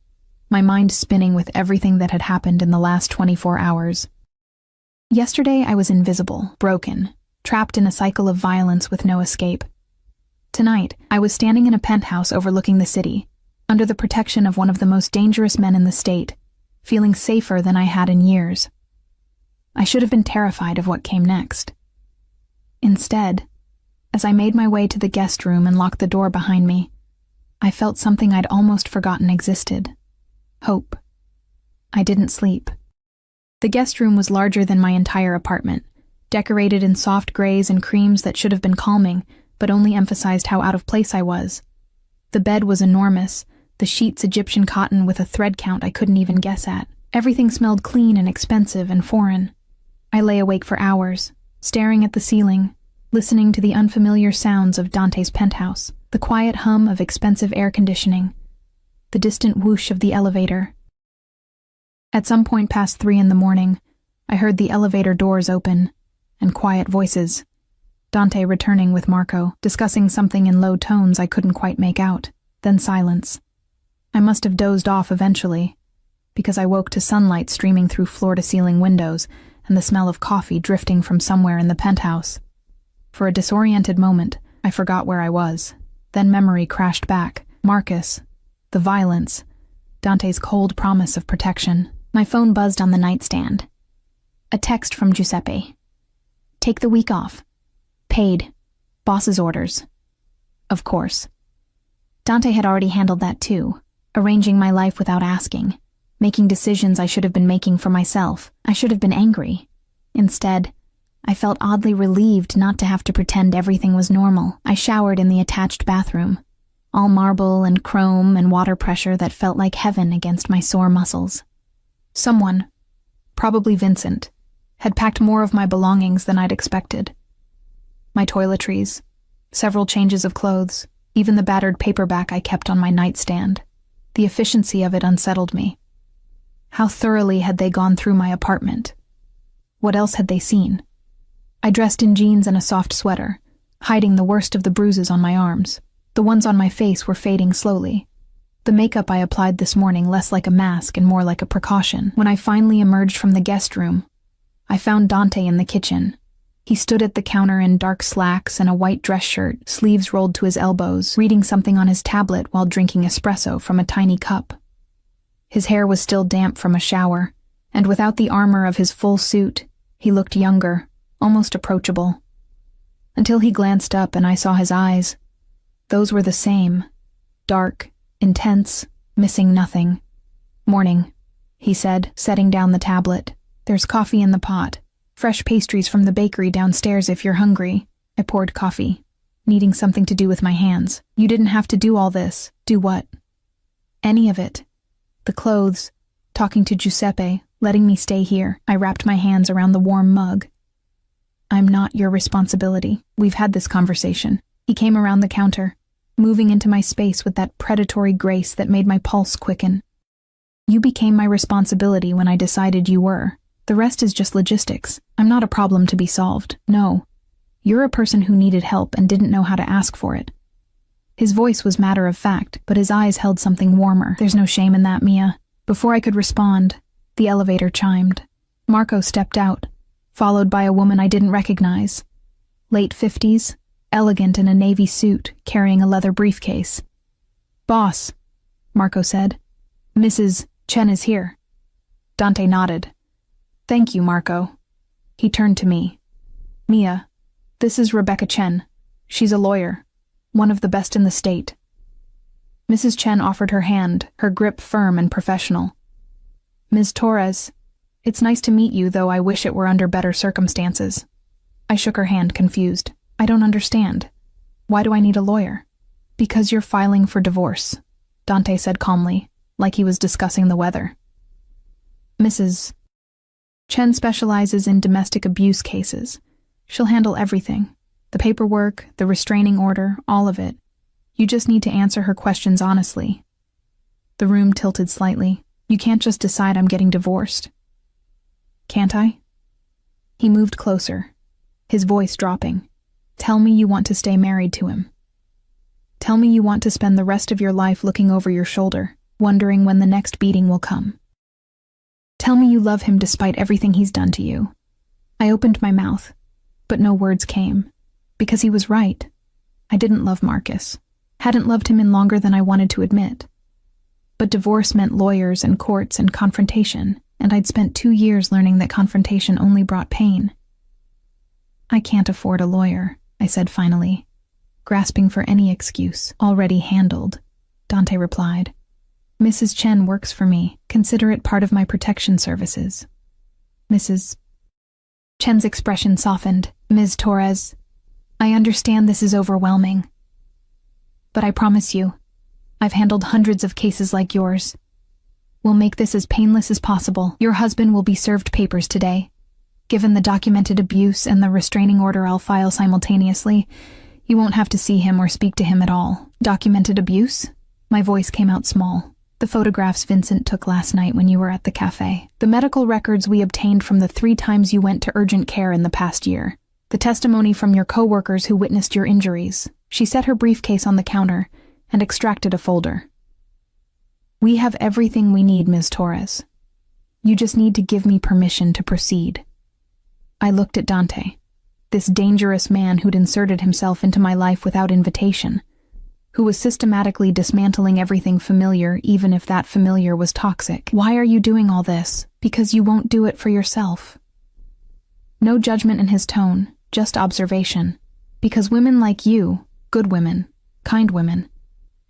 my mind spinning with everything that had happened in the last 24 hours. Yesterday I was invisible, broken, trapped in a cycle of violence with no escape. Tonight, I was standing in a penthouse overlooking the city, under the protection of one of the most dangerous men in the state, feeling safer than I had in years. I should have been terrified of what came next. Instead, as I made my way to the guest room and locked the door behind me, I felt something I'd almost forgotten existed. Hope. I didn't sleep. The guest room was larger than my entire apartment, decorated in soft grays and creams that should have been calming, but only emphasized how out of place I was. The bed was enormous, the sheets Egyptian cotton with a thread count I couldn't even guess at. Everything smelled clean and expensive and foreign. I lay awake for hours, staring at the ceiling, listening to the unfamiliar sounds of Dante's penthouse, the quiet hum of expensive air conditioning, the distant whoosh of the elevator. At some point past 3 in the morning, I heard the elevator doors open, and quiet voices. Dante returning with Marco, discussing something in low tones I couldn't quite make out, then silence. I must have dozed off eventually, because I woke to sunlight streaming through floor-to-ceiling windows and the smell of coffee drifting from somewhere in the penthouse. For a disoriented moment, I forgot where I was. Then memory crashed back. Marcus, the violence, Dante's cold promise of protection. My phone buzzed on the nightstand. A text from Giuseppe. Take the week off. Paid. Boss's orders. Of course. Dante had already handled that too, arranging my life without asking, making decisions I should have been making for myself. I should have been angry. Instead, I felt oddly relieved not to have to pretend everything was normal. I showered in the attached bathroom. all marble and chrome and water pressure that felt like heaven against my sore muscles. Someone, probably Vincent, had packed more of my belongings than I'd expected. My toiletries, several changes of clothes, even the battered paperback I kept on my nightstand. The efficiency of it unsettled me. How thoroughly had they gone through my apartment? What else had they seen? I dressed in jeans and a soft sweater, hiding the worst of the bruises on my arms. The ones on my face were fading slowly. The makeup I applied this morning less like a mask and more like a precaution. When I finally emerged from the guest room, I found Dante in the kitchen. He stood at the counter in dark slacks and a white dress shirt, sleeves rolled to his elbows, reading something on his tablet while drinking espresso from a tiny cup. His hair was still damp from a shower, and without the armor of his full suit, he looked younger, almost approachable. Until he glanced up and I saw his eyes. Those were the same, dark, intense, missing nothing. "Morning," he said, setting down the tablet. "There's coffee in the pot. Fresh pastries from the bakery downstairs if you're hungry." I poured coffee, needing something to do with my hands. "You didn't have to do all this." "Do what?" "Any of it. The clothes, talking to Giuseppe, letting me stay here." I wrapped my hands around the warm mug. "I'm not your responsibility. We've had this conversation." He came around the counter, moving into my space with that predatory grace that made my pulse quicken. "You became my responsibility when I decided you were. The rest is just logistics. I'm not a problem to be solved. No. You're a person who needed help and didn't know how to ask for it." His voice was matter of fact, but his eyes held something warmer. "There's no shame in that, Mia." Before I could respond, the elevator chimed. Marco stepped out, followed by a woman I didn't recognize. Late 50s, elegant in a navy suit, carrying a leather briefcase. "Boss," Marco said. "Mrs. Chen is here." Dante nodded. "Thank you, Marco." He turned to me. "Mia, this is Rebecca Chen. She's a lawyer, one of the best in the state." Mrs. Chen offered her hand, her grip firm and professional. "Ms. Torres, it's nice to meet you, though I wish it were under better circumstances." I shook her hand, confused. "I don't understand. Why do I need a lawyer?" "Because you're filing for divorce," Dante said calmly, like he was discussing the weather. "Mrs. Chen specializes in domestic abuse cases. She'll handle everything. The paperwork, the restraining order, all of it. You just need to answer her questions honestly." The room tilted slightly. "You can't just decide I'm getting divorced." "Can't I?" He moved closer, his voice dropping. "Tell me you want to stay married to him. Tell me you want to spend the rest of your life looking over your shoulder, wondering when the next beating will come. Tell me you love him despite everything he's done to you." I opened my mouth, but no words came, because he was right. I didn't love Marcus, hadn't loved him in longer than I wanted to admit. But divorce meant lawyers and courts and confrontation, and I'd spent 2 years learning that confrontation only brought pain. "I can't afford a lawyer," I said finally, grasping for any excuse. "Already handled," Dante replied. "Mrs. Chen works for me. Consider it part of my protection services." Mrs. Chen's expression softened. "Ms. Torres, I understand this is overwhelming. But I promise you, I've handled hundreds of cases like yours. We'll make this as painless as possible. Your husband will be served papers today. Given the documented abuse and the restraining order I'll file simultaneously, you won't have to see him or speak to him at all." "Documented abuse?" My voice came out small. "The photographs Vincent took last night when you were at the cafe. The medical records we obtained from the 3 times you went to urgent care in the past year. The testimony from your co-workers who witnessed your injuries." She set her briefcase on the counter and extracted a folder. "We have everything we need, Ms. Torres. You just need to give me permission to proceed." I looked at Dante, this dangerous man who'd inserted himself into my life without invitation, who was systematically dismantling everything familiar, even if that familiar was toxic. "Why are you doing all this?" "Because you won't do it for yourself." No judgment in his tone, just observation. "Because women like you, good women, kind women,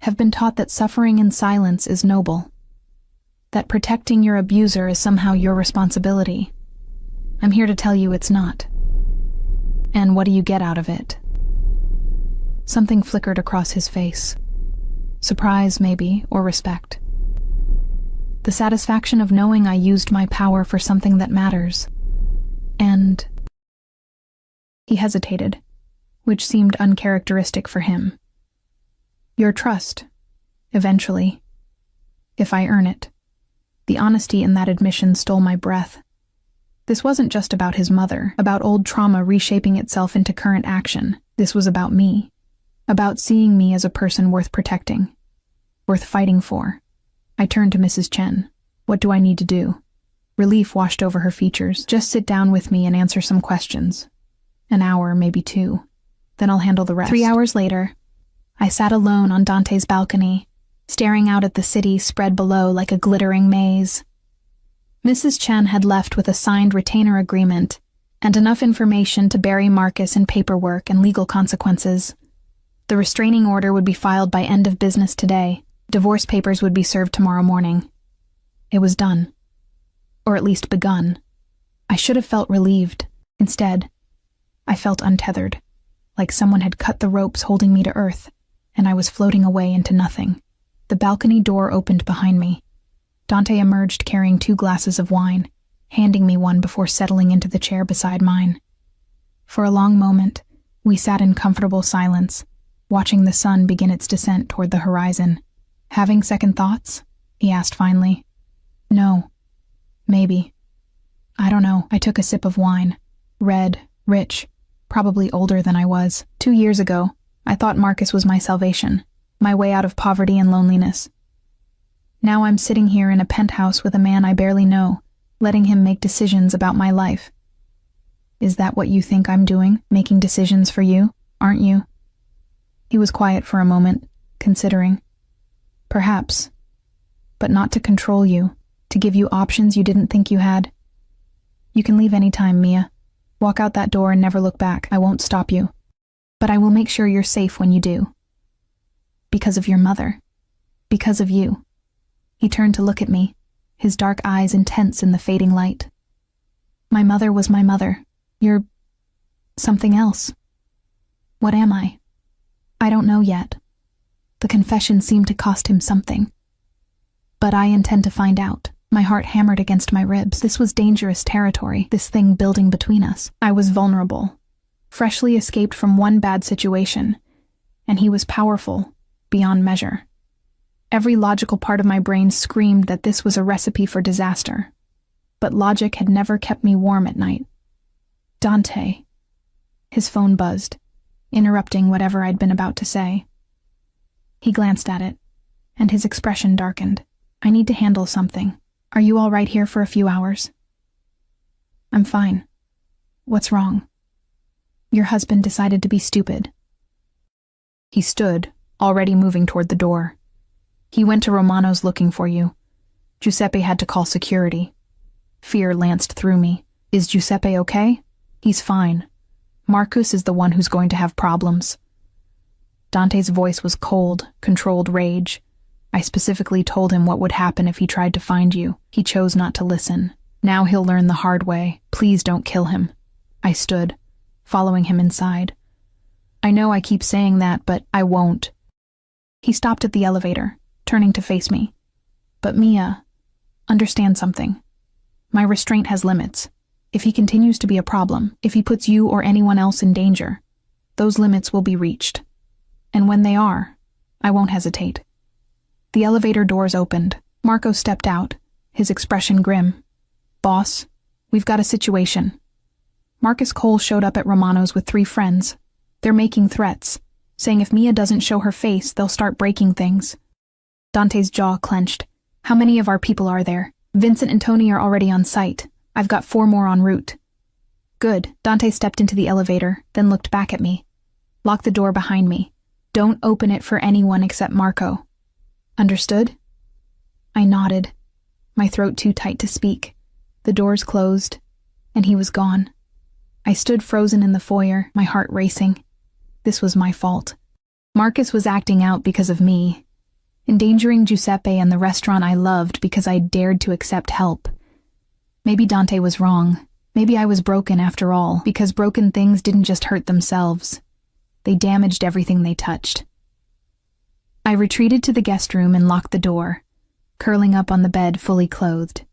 have been taught that suffering in silence is noble, that protecting your abuser is somehow your responsibility. I'm here to tell you it's not. And what do you get out of it?" Something flickered across his face. Surprise, maybe, or respect. The satisfaction of knowing I used my power for something that matters. And he hesitated, which seemed uncharacteristic for him. Your trust, eventually, if I earn it. The honesty in that admission stole my breath. This wasn't just about his mother, about old trauma reshaping itself into current action. This was about me, about seeing me as a person worth protecting, worth fighting for. I turned to Mrs. Chen. What do I need to do? Relief washed over her features. Just sit down with me and answer some questions. An hour, maybe 2. Then I'll handle the rest. 3 hours later, I sat alone on Dante's balcony, staring out at the city spread below like a glittering maze. Mrs. Chen had left with a signed retainer agreement and enough information to bury Marcus in paperwork and legal consequences. The restraining order would be filed by end of business today. Divorce papers would be served tomorrow morning. It was done. Or at least begun. I should have felt relieved. Instead, I felt untethered, like someone had cut the ropes holding me to earth, and I was floating away into nothing. The balcony door opened behind me. Dante emerged carrying 2 glasses of wine, handing me one before settling into the chair beside mine. For a long moment, we sat in comfortable silence, watching the sun begin its descent toward the horizon. Having second thoughts? He asked finally. No. Maybe. I don't know. I took a sip of wine. Red, rich, probably older than I was. 2 years ago, I thought Marcus was my salvation, my way out of poverty and loneliness. Now I'm sitting here in a penthouse with a man I barely know, letting him make decisions about my life. Is that what you think I'm doing, making decisions for you, aren't you? He was quiet for a moment, considering. Perhaps, but not to control you, to give you options you didn't think you had. You can leave any time, Mia. Walk out that door and never look back. I won't stop you. But I will make sure you're safe when you do. Because of your mother. Because of you. He turned to look at me, his dark eyes intense in the fading light. My mother was my mother. You're something else. What am I? I don't know yet. The confession seemed to cost him something. But I intend to find out. My heart hammered against my ribs. This was dangerous territory, this thing building between us. I was vulnerable, freshly escaped from one bad situation, and he was powerful, beyond measure. Every logical part of my brain screamed that this was a recipe for disaster, but logic had never kept me warm at night. Dante. His phone buzzed, interrupting whatever I'd been about to say. He glanced at it, and his expression darkened. I need to handle something. Are you all right here for a few hours? I'm fine. What's wrong? Your husband decided to be stupid. He stood, already moving toward the door. He went to Romano's looking for you. Giuseppe had to call security. Fear lanced through me. Is Giuseppe okay? He's fine. Marcus is the one who's going to have problems. Dante's voice was cold, controlled rage. I specifically told him what would happen if he tried to find you. He chose not to listen. Now he'll learn the hard way. Please don't kill him. I stood, following him inside. I know I keep saying that, but I won't. He stopped at the elevator, turning to face me. But Mia, understand something. My restraint has limits. If he continues to be a problem, if he puts you or anyone else in danger, those limits will be reached. And when they are, I won't hesitate. The elevator doors opened. Marco stepped out, his expression grim. Boss, we've got a situation. Marcus Cole showed up at Romano's with 3 friends. They're making threats, saying if Mia doesn't show her face, they'll start breaking things. Dante's jaw clenched. How many of our people are there? Vincent and Tony are already on site. I've got 4 more en route. Good. Dante stepped into the elevator, then looked back at me. Lock the door behind me. Don't open it for anyone except Marco. Understood? I nodded, my throat too tight to speak. The doors closed, and he was gone. I stood frozen in the foyer, my heart racing. This was my fault. Marcus was acting out because of me, endangering Giuseppe and the restaurant I loved because I dared to accept help. Maybe Dante was wrong. Maybe I was broken after all, because broken things didn't just hurt themselves. They damaged everything they touched. I retreated to the guest room and locked the door, curling up on the bed fully clothed.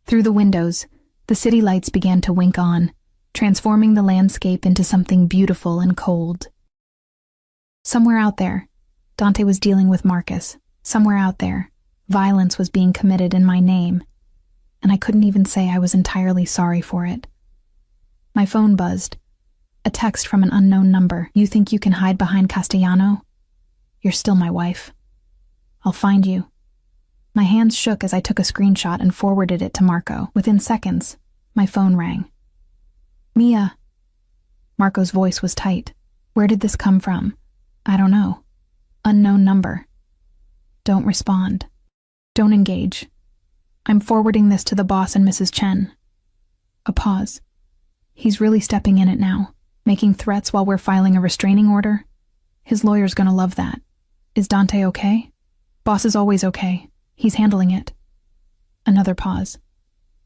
Through the windows, the city lights began to wink on, transforming the landscape into something beautiful and cold. Somewhere out there, Dante was dealing with Marcus. Somewhere out there, violence was being committed in my name, and I couldn't even say I was entirely sorry for it. My phone buzzed. A text from an unknown number. You think you can hide behind Castellano? You're still my wife. I'll find you. My hands shook as I took a screenshot and forwarded it to Marco. Within seconds, my phone rang. Mia. Marco's voice was tight. Where did this come from? I don't know. Unknown number. Don't respond. Don't engage. I'm forwarding this to the boss and Mrs. Chen. A pause. He's really stepping in it now, making threats while we're filing a restraining order. His lawyer's gonna love that. Is Dante okay? Boss is always okay. He's handling it. Another pause.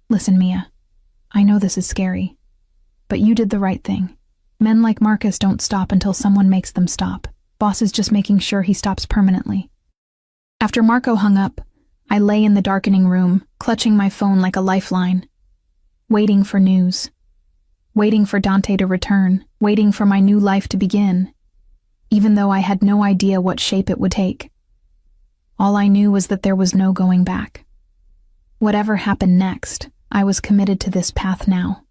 Listen, Mia. I know this is scary, but you did the right thing. Men like Marcus don't stop until someone makes them stop. Boss is just making sure he stops permanently. After Marco hung up, I lay in the darkening room, clutching my phone like a lifeline, waiting for news, waiting for Dante to return, waiting for my new life to begin, even though I had no idea what shape it would take. All I knew was that there was no going back. Whatever happened next, I was committed to this path now.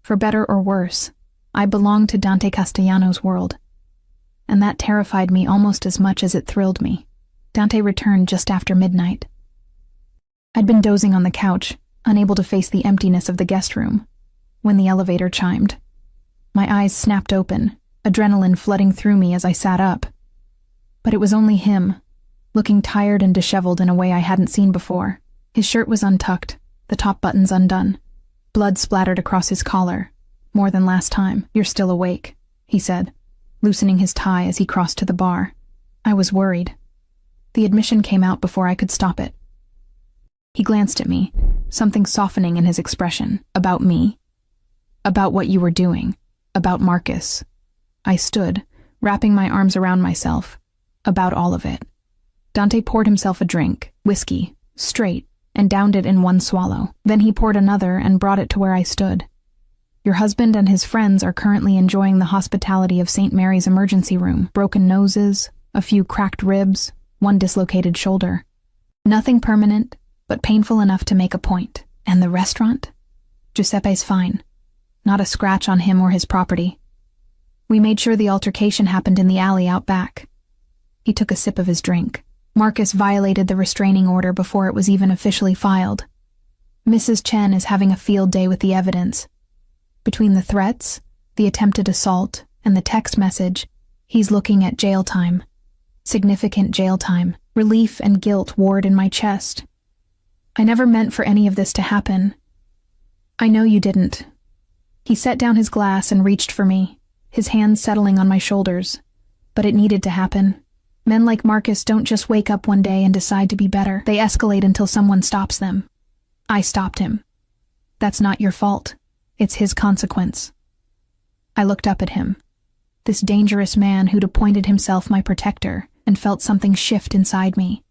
For better or worse, I belonged to Dante Castellano's world, and that terrified me almost as much as it thrilled me. Dante returned just after midnight. I'd been dozing on the couch, unable to face the emptiness of the guest room, when the elevator chimed. My eyes snapped open, adrenaline flooding through me as I sat up. But it was only him, looking tired and disheveled in a way I hadn't seen before. His shirt was untucked, the top buttons undone. Blood splattered across his collar. More than last time. You're still awake, he said, loosening his tie as he crossed to the bar. I was worried. The admission came out before I could stop it. He glanced at me, something softening in his expression. About me? About what you were doing? About Marcus? I stood, wrapping my arms around myself. About all of it. Dante poured himself a drink, whiskey, straight, and downed it in one swallow. Then he poured another and brought it to where I stood. Your husband and his friends are currently enjoying the hospitality of St. Mary's emergency room. Broken noses, a few cracked ribs, one dislocated shoulder. Nothing permanent, but painful enough to make a point. And the restaurant? Giuseppe's fine. Not a scratch on him or his property. We made sure the altercation happened in the alley out back. He took a sip of his drink. Marcus violated the restraining order before it was even officially filed. Mrs. Chen is having a field day with the evidence. Between the threats, the attempted assault, and the text message, he's looking at jail time. Significant jail time. Relief and guilt warred in my chest. I never meant for any of this to happen. I know you didn't. He set down his glass and reached for me, his hands settling on my shoulders. But it needed to happen. Men like Marcus don't just wake up one day and decide to be better. They escalate until someone stops them. I stopped him. That's not your fault. It's his consequence. I looked up at him. This dangerous man who'd appointed himself my protector, and felt something shift inside me.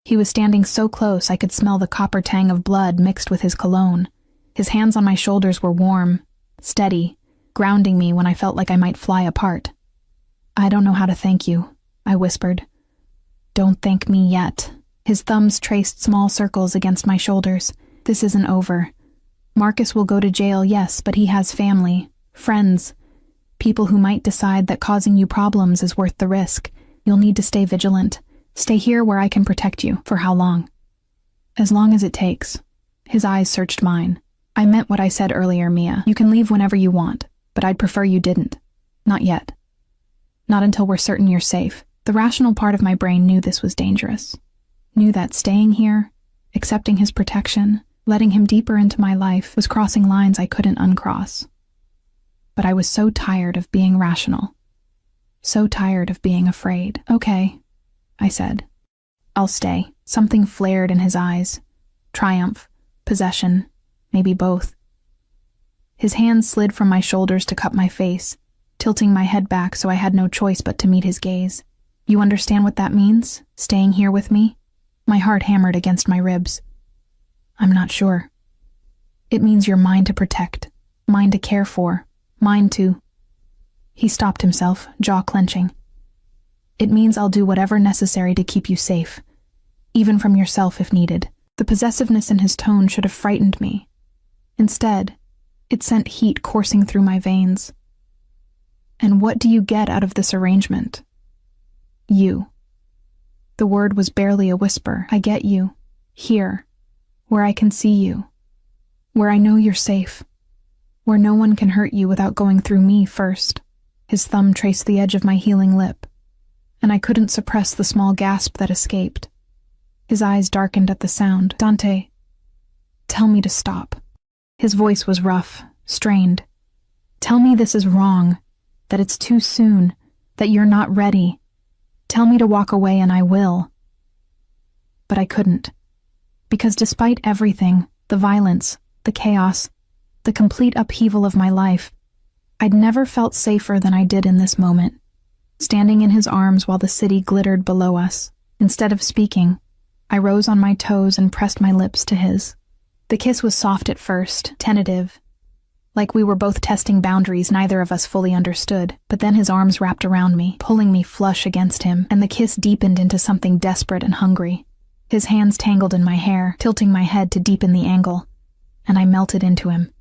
He was standing so close I could smell the copper tang of blood mixed with his cologne. His hands on my shoulders were warm, steady, grounding me when I felt like I might fly apart. I don't know how to thank you, I whispered. Don't thank me yet. His thumbs traced small circles against my shoulders. This isn't over. Marcus will go to jail, yes, but he has family, friends, people who might decide that causing you problems is worth the risk. You'll need to stay vigilant. Stay here where I can protect you. For how long? As long as it takes. His eyes searched mine. I meant what I said earlier, Mia. You can leave whenever you want, but I'd prefer you didn't. Not yet. Not until we're certain you're safe. The rational part of my brain knew this was dangerous. Knew that staying here, accepting his protection, letting him deeper into my life was crossing lines I couldn't uncross. But I was so tired of being rational. So tired of being afraid. Okay, I said. I'll stay. Something flared in his eyes. Triumph, possession, maybe both. His hands slid from my shoulders to cup my face, tilting my head back so I had no choice but to meet his gaze. You understand what that means, staying here with me? My heart hammered against my ribs. I'm not sure. It means you're mine to protect, mine to care for, mine to... He stopped himself, jaw clenching. It means I'll do whatever necessary to keep you safe, even from yourself if needed. The possessiveness in his tone should have frightened me. Instead, it sent heat coursing through my veins. And what do you get out of this arrangement? You. The word was barely a whisper. I get you. Here. Where I can see you. Where I know you're safe. Where no one can hurt you without going through me first. His thumb traced the edge of my healing lip, and I couldn't suppress the small gasp that escaped. His eyes darkened at the sound. Dante, tell me to stop. His voice was rough, strained. Tell me this is wrong, that it's too soon, that you're not ready. Tell me to walk away and I will. But I couldn't. Because despite everything, the violence, the chaos, the complete upheaval of my life, I'd never felt safer than I did in this moment, standing in his arms while the city glittered below us. Instead of speaking, I rose on my toes and pressed my lips to his. The kiss was soft at first, tentative, like we were both testing boundaries neither of us fully understood, but then his arms wrapped around me, pulling me flush against him, and the kiss deepened into something desperate and hungry. His hands tangled in my hair, tilting my head to deepen the angle, and I melted into him,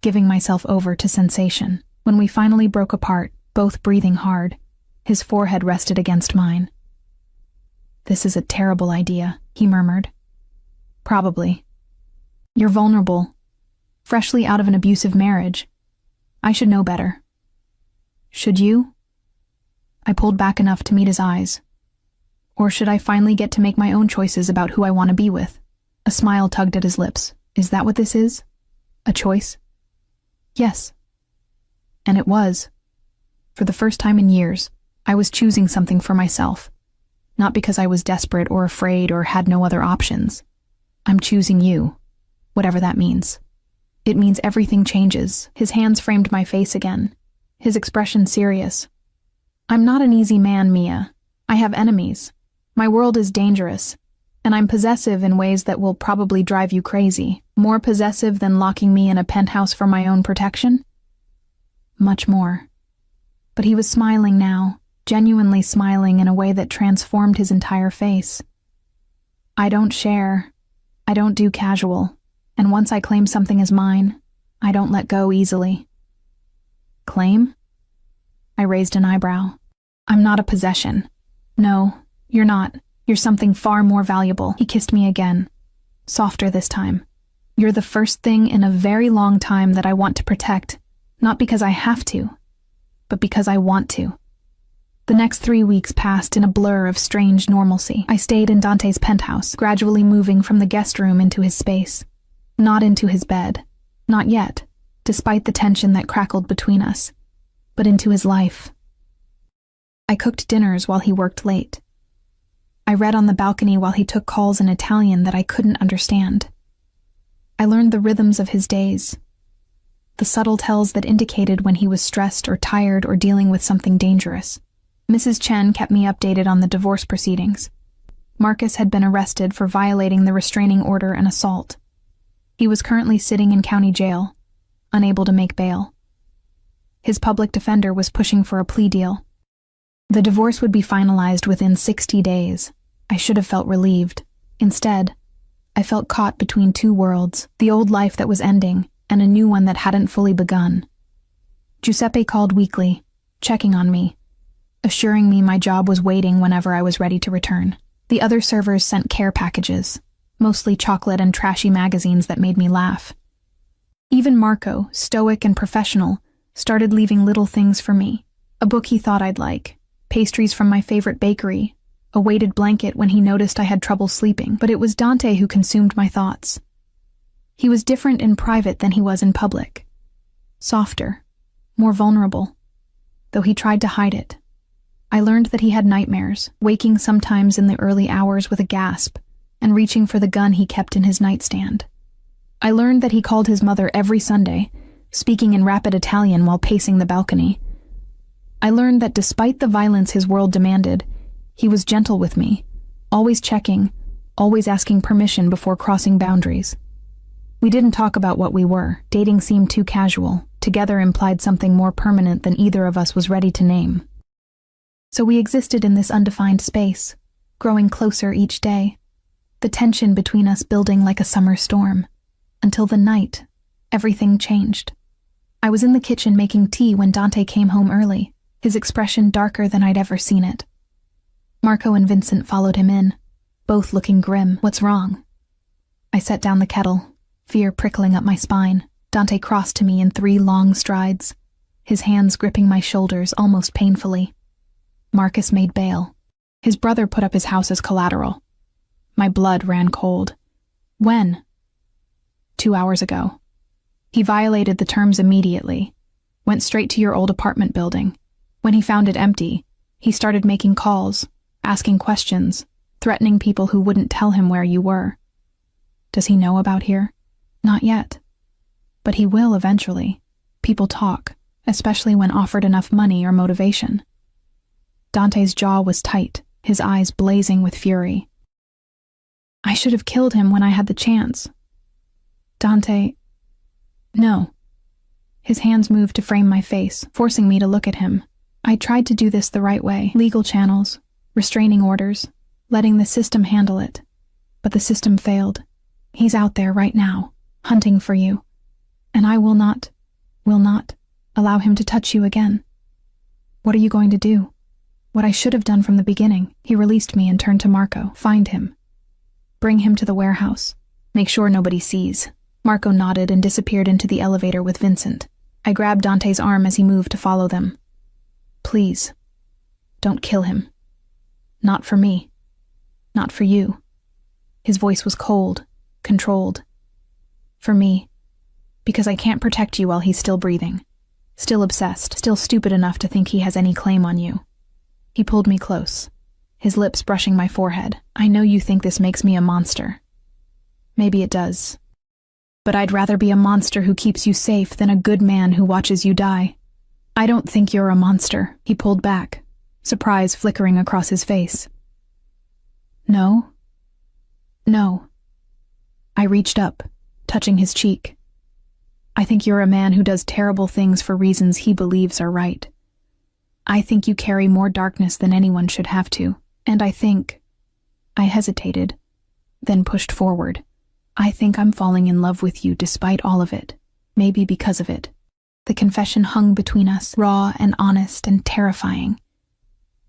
giving myself over to sensation. When we finally broke apart, both breathing hard, his forehead rested against mine. This is a terrible idea, he murmured. Probably. You're vulnerable. Freshly out of an abusive marriage. I should know better. Should you? I pulled back enough to meet his eyes. Or should I finally get to make my own choices about who I want to be with? A smile tugged at his lips. Is that what this is? A choice? Yes. And it was. For the first time in years, I was choosing something for myself. Not because I was desperate or afraid or had no other options. I'm choosing you, whatever that means. It means everything changes. His hands framed my face again, his expression serious. I'm not an easy man, Mia. I have enemies. My world is dangerous, and I'm possessive in ways that will probably drive you crazy. More possessive than locking me in a penthouse for my own protection? Much more. But he was smiling now, genuinely smiling in a way that transformed his entire face. I don't share. I don't do casual. And once I claim something as mine, I don't let go easily. Claim? I raised an eyebrow. I'm not a possession. No, you're not. You're something far more valuable. He kissed me again, softer this time. You're the first thing in a very long time that I want to protect, not because I have to, but because I want to. The next 3 weeks passed in a blur of strange normalcy. I stayed in Dante's penthouse, gradually moving from the guest room into his space. Not into his bed. Not yet, despite the tension that crackled between us, but into his life. I cooked dinners while he worked late. I read on the balcony while he took calls in Italian that I couldn't understand. I learned the rhythms of his days, the subtle tells that indicated when he was stressed or tired or dealing with something dangerous. Mrs. Chen kept me updated on the divorce proceedings. Marcus had been arrested for violating the restraining order and assault. He was currently sitting in county jail, unable to make bail. His public defender was pushing for a plea deal. The divorce would be finalized within 60 days. I should have felt relieved. Instead, I felt caught between two worlds, the old life that was ending and a new one that hadn't fully begun. Giuseppe called weekly, checking on me, assuring me my job was waiting whenever I was ready to return. The other servers sent care packages, mostly chocolate and trashy magazines that made me laugh. Even Marco, stoic and professional, started leaving little things for me. A book he thought I'd like, pastries from my favorite bakery, a weighted blanket when he noticed I had trouble sleeping. But it was Dante who consumed my thoughts. He was different in private than he was in public. Softer, more vulnerable, though he tried to hide it. I learned that he had nightmares, waking sometimes in the early hours with a gasp, and reaching for the gun he kept in his nightstand. I learned that he called his mother every Sunday, speaking in rapid Italian while pacing the balcony. I learned that despite the violence his world demanded, He was gentle with me, always checking, always asking permission before crossing boundaries. We didn't talk about what we were. Dating seemed too casual. Together implied something more permanent than either of us was ready to name. So we existed in this undefined space, growing closer each day, the tension between us building like a summer storm. Until the night, everything changed. I was in the kitchen making tea when Dante came home early, his expression darker than I'd ever seen it. Marco and Vincent followed him in, both looking grim. "What's wrong?" I set down the kettle, fear prickling up my spine. Dante crossed to me in 3 long strides, his hands gripping my shoulders almost painfully. Marcus made bail. His brother put up his house as collateral. My blood ran cold. When? 2 hours ago. He violated the terms immediately, went straight to your old apartment building. When he found it empty, he started making calls, asking questions, threatening people who wouldn't tell him where you were. Does he know about here? Not yet. But he will eventually. People talk, especially when offered enough money or motivation. Dante's jaw was tight, his eyes blazing with fury. I should have killed him when I had the chance. Dante... No. His hands moved to frame my face, forcing me to look at him. I tried to do this the right way. Legal channels, restraining orders, letting the system handle it. But the system failed. He's out there right now, hunting for you. And I will not allow him to touch you again. What are you going to do? What I should have done from the beginning. He released me and turned to Marco. Find him. Bring him to the warehouse. Make sure nobody sees. Marco nodded and disappeared into the elevator with Vincent. I grabbed Dante's arm as he moved to follow them. Please, don't kill him. Not for me. Not for you. His voice was cold, controlled. For me. Because I can't protect you while he's still breathing. Still obsessed, still stupid enough to think he has any claim on you. He pulled me close, his lips brushing my forehead. I know you think this makes me a monster. Maybe it does. But I'd rather be a monster who keeps you safe than a good man who watches you die. I don't think you're a monster. He pulled back, surprise flickering across his face. No? No. I reached up, touching his cheek. I think you're a man who does terrible things for reasons he believes are right. I think you carry more darkness than anyone should have to, and I hesitated, then pushed forward. I think I'm falling in love with you despite all of it, maybe because of it. The confession hung between us, raw and honest and terrifying.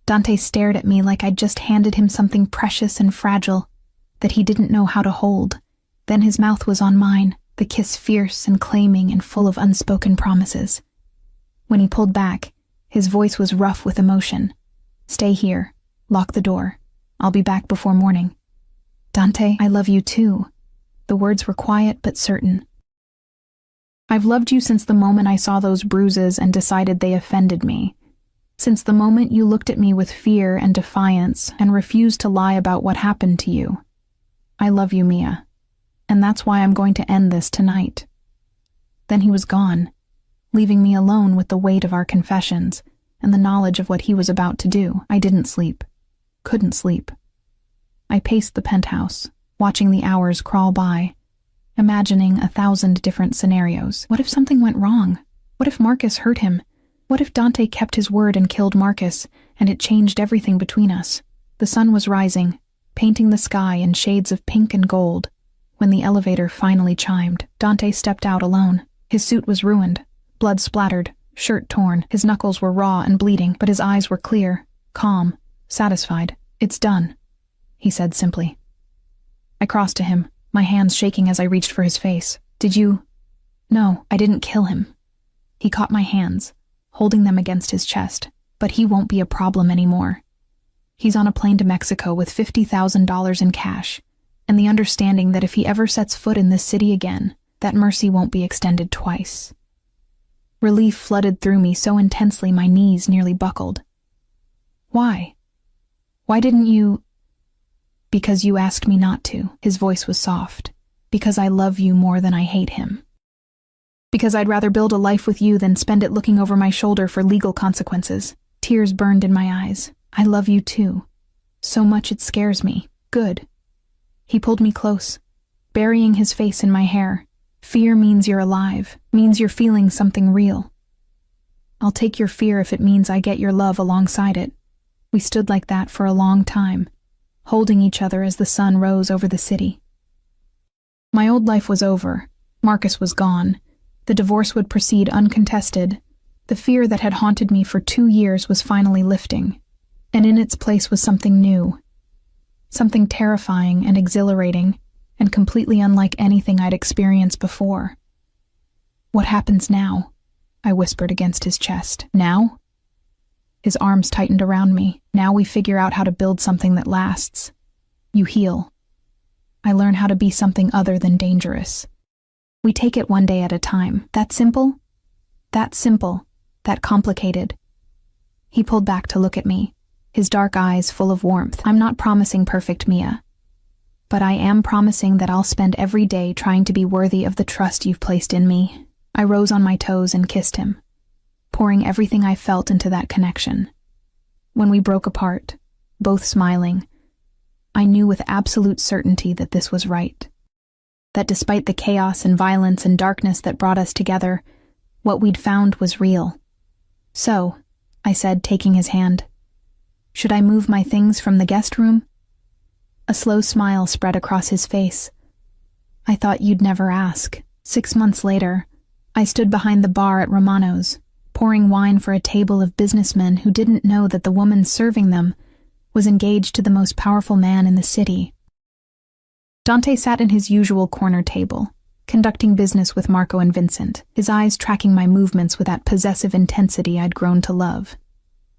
Dante stared at me like I'd just handed him something precious and fragile that he didn't know how to hold. Then his mouth was on mine, the kiss fierce and claiming and full of unspoken promises. When he pulled back, his voice was rough with emotion. Stay here. Lock the door. I'll be back before morning. Dante, I love you too. The words were quiet but certain. I've loved you since the moment I saw those bruises and decided they offended me. Since the moment you looked at me with fear and defiance and refused to lie about what happened to you. I love you, Mia. And that's why I'm going to end this tonight. Then he was gone, leaving me alone with the weight of our confessions and the knowledge of what he was about to do. I didn't sleep. Couldn't sleep. I paced the penthouse, watching the hours crawl by, imagining 1,000 different scenarios. What if something went wrong? What if Marcus hurt him? What if Dante kept his word and killed Marcus, and it changed everything between us? The sun was rising, painting the sky in shades of pink and gold, when the elevator finally chimed. Dante stepped out alone. His suit was ruined, blood splattered, shirt torn. His knuckles were raw and bleeding, but his eyes were clear, calm, satisfied. It's done, he said simply. I crossed to him, my hands shaking as I reached for his face. Did you? No, I didn't kill him. He caught my hands, holding them against his chest, but he won't be a problem anymore. He's on a plane to Mexico with $50,000 in cash, and the understanding that if he ever sets foot in this city again, that mercy won't be extended twice. Relief flooded through me so intensely my knees nearly buckled. Why? Why didn't you? Because you asked me not to. His voice was soft. Because I love you more than I hate him. Because I'd rather build a life with you than spend it looking over my shoulder for legal consequences. Tears burned in my eyes. I love you too. So much it scares me. Good. He pulled me close, burying his face in my hair. Fear means you're alive, means you're feeling something real. I'll take your fear if it means I get your love alongside it. We stood like that for a long time, holding each other as the sun rose over the city. My old life was over. Marcus was gone. The divorce would proceed uncontested. The fear that had haunted me for 2 years was finally lifting, and in its place was something new. Something terrifying and exhilarating, and completely unlike anything I'd experienced before. What happens now? I whispered against his chest. Now? His arms tightened around me. Now we figure out how to build something that lasts. You heal. I learn how to be something other than dangerous. We take it one day at a time. That simple? That simple. That complicated. He pulled back to look at me, his dark eyes full of warmth. I'm not promising perfect, Mia. But I am promising that I'll spend every day trying to be worthy of the trust you've placed in me. I rose on my toes and kissed him, pouring everything I felt into that connection. When we broke apart, both smiling, I knew with absolute certainty that this was right. That despite the chaos and violence and darkness that brought us together, what we'd found was real. So, I said, taking his hand, should I move my things from the guest room? A slow smile spread across his face. I thought you'd never ask. 6 months later, I stood behind the bar at Romano's, pouring wine for a table of businessmen who didn't know that the woman serving them was engaged to the most powerful man in the city. Dante sat in his usual corner table, conducting business with Marco and Vincent, his eyes tracking my movements with that possessive intensity I'd grown to love.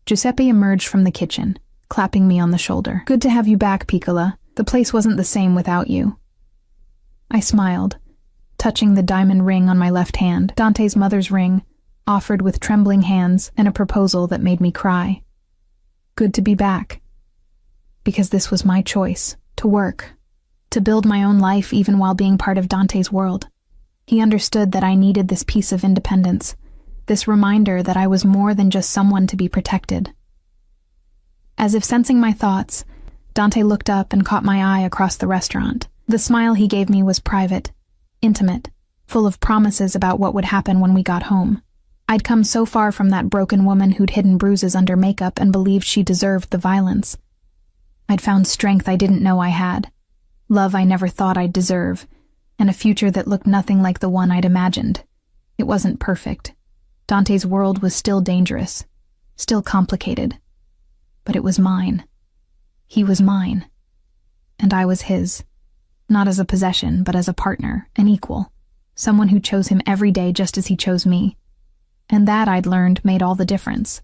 Giuseppe emerged from the kitchen, clapping me on the shoulder. Good to have you back, Piccola. The place wasn't the same without you. I smiled, touching the diamond ring on my left hand, Dante's mother's ring, offered with trembling hands and a proposal that made me cry. Good to be back. Because this was my choice, to work, to build my own life even while being part of Dante's world. He understood that I needed this piece of independence, this reminder that I was more than just someone to be protected. As if sensing my thoughts, Dante looked up and caught my eye across the restaurant. The smile he gave me was private, intimate, full of promises about what would happen when we got home. I'd come so far from that broken woman who'd hidden bruises under makeup and believed she deserved the violence. I'd found strength I didn't know I had, love I never thought I'd deserve, and a future that looked nothing like the one I'd imagined. It wasn't perfect. Dante's world was still dangerous, still complicated. But it was mine. He was mine. And I was his. Not as a possession, but as a partner, an equal. Someone who chose him every day just as he chose me. And that, I'd learned, made all the difference.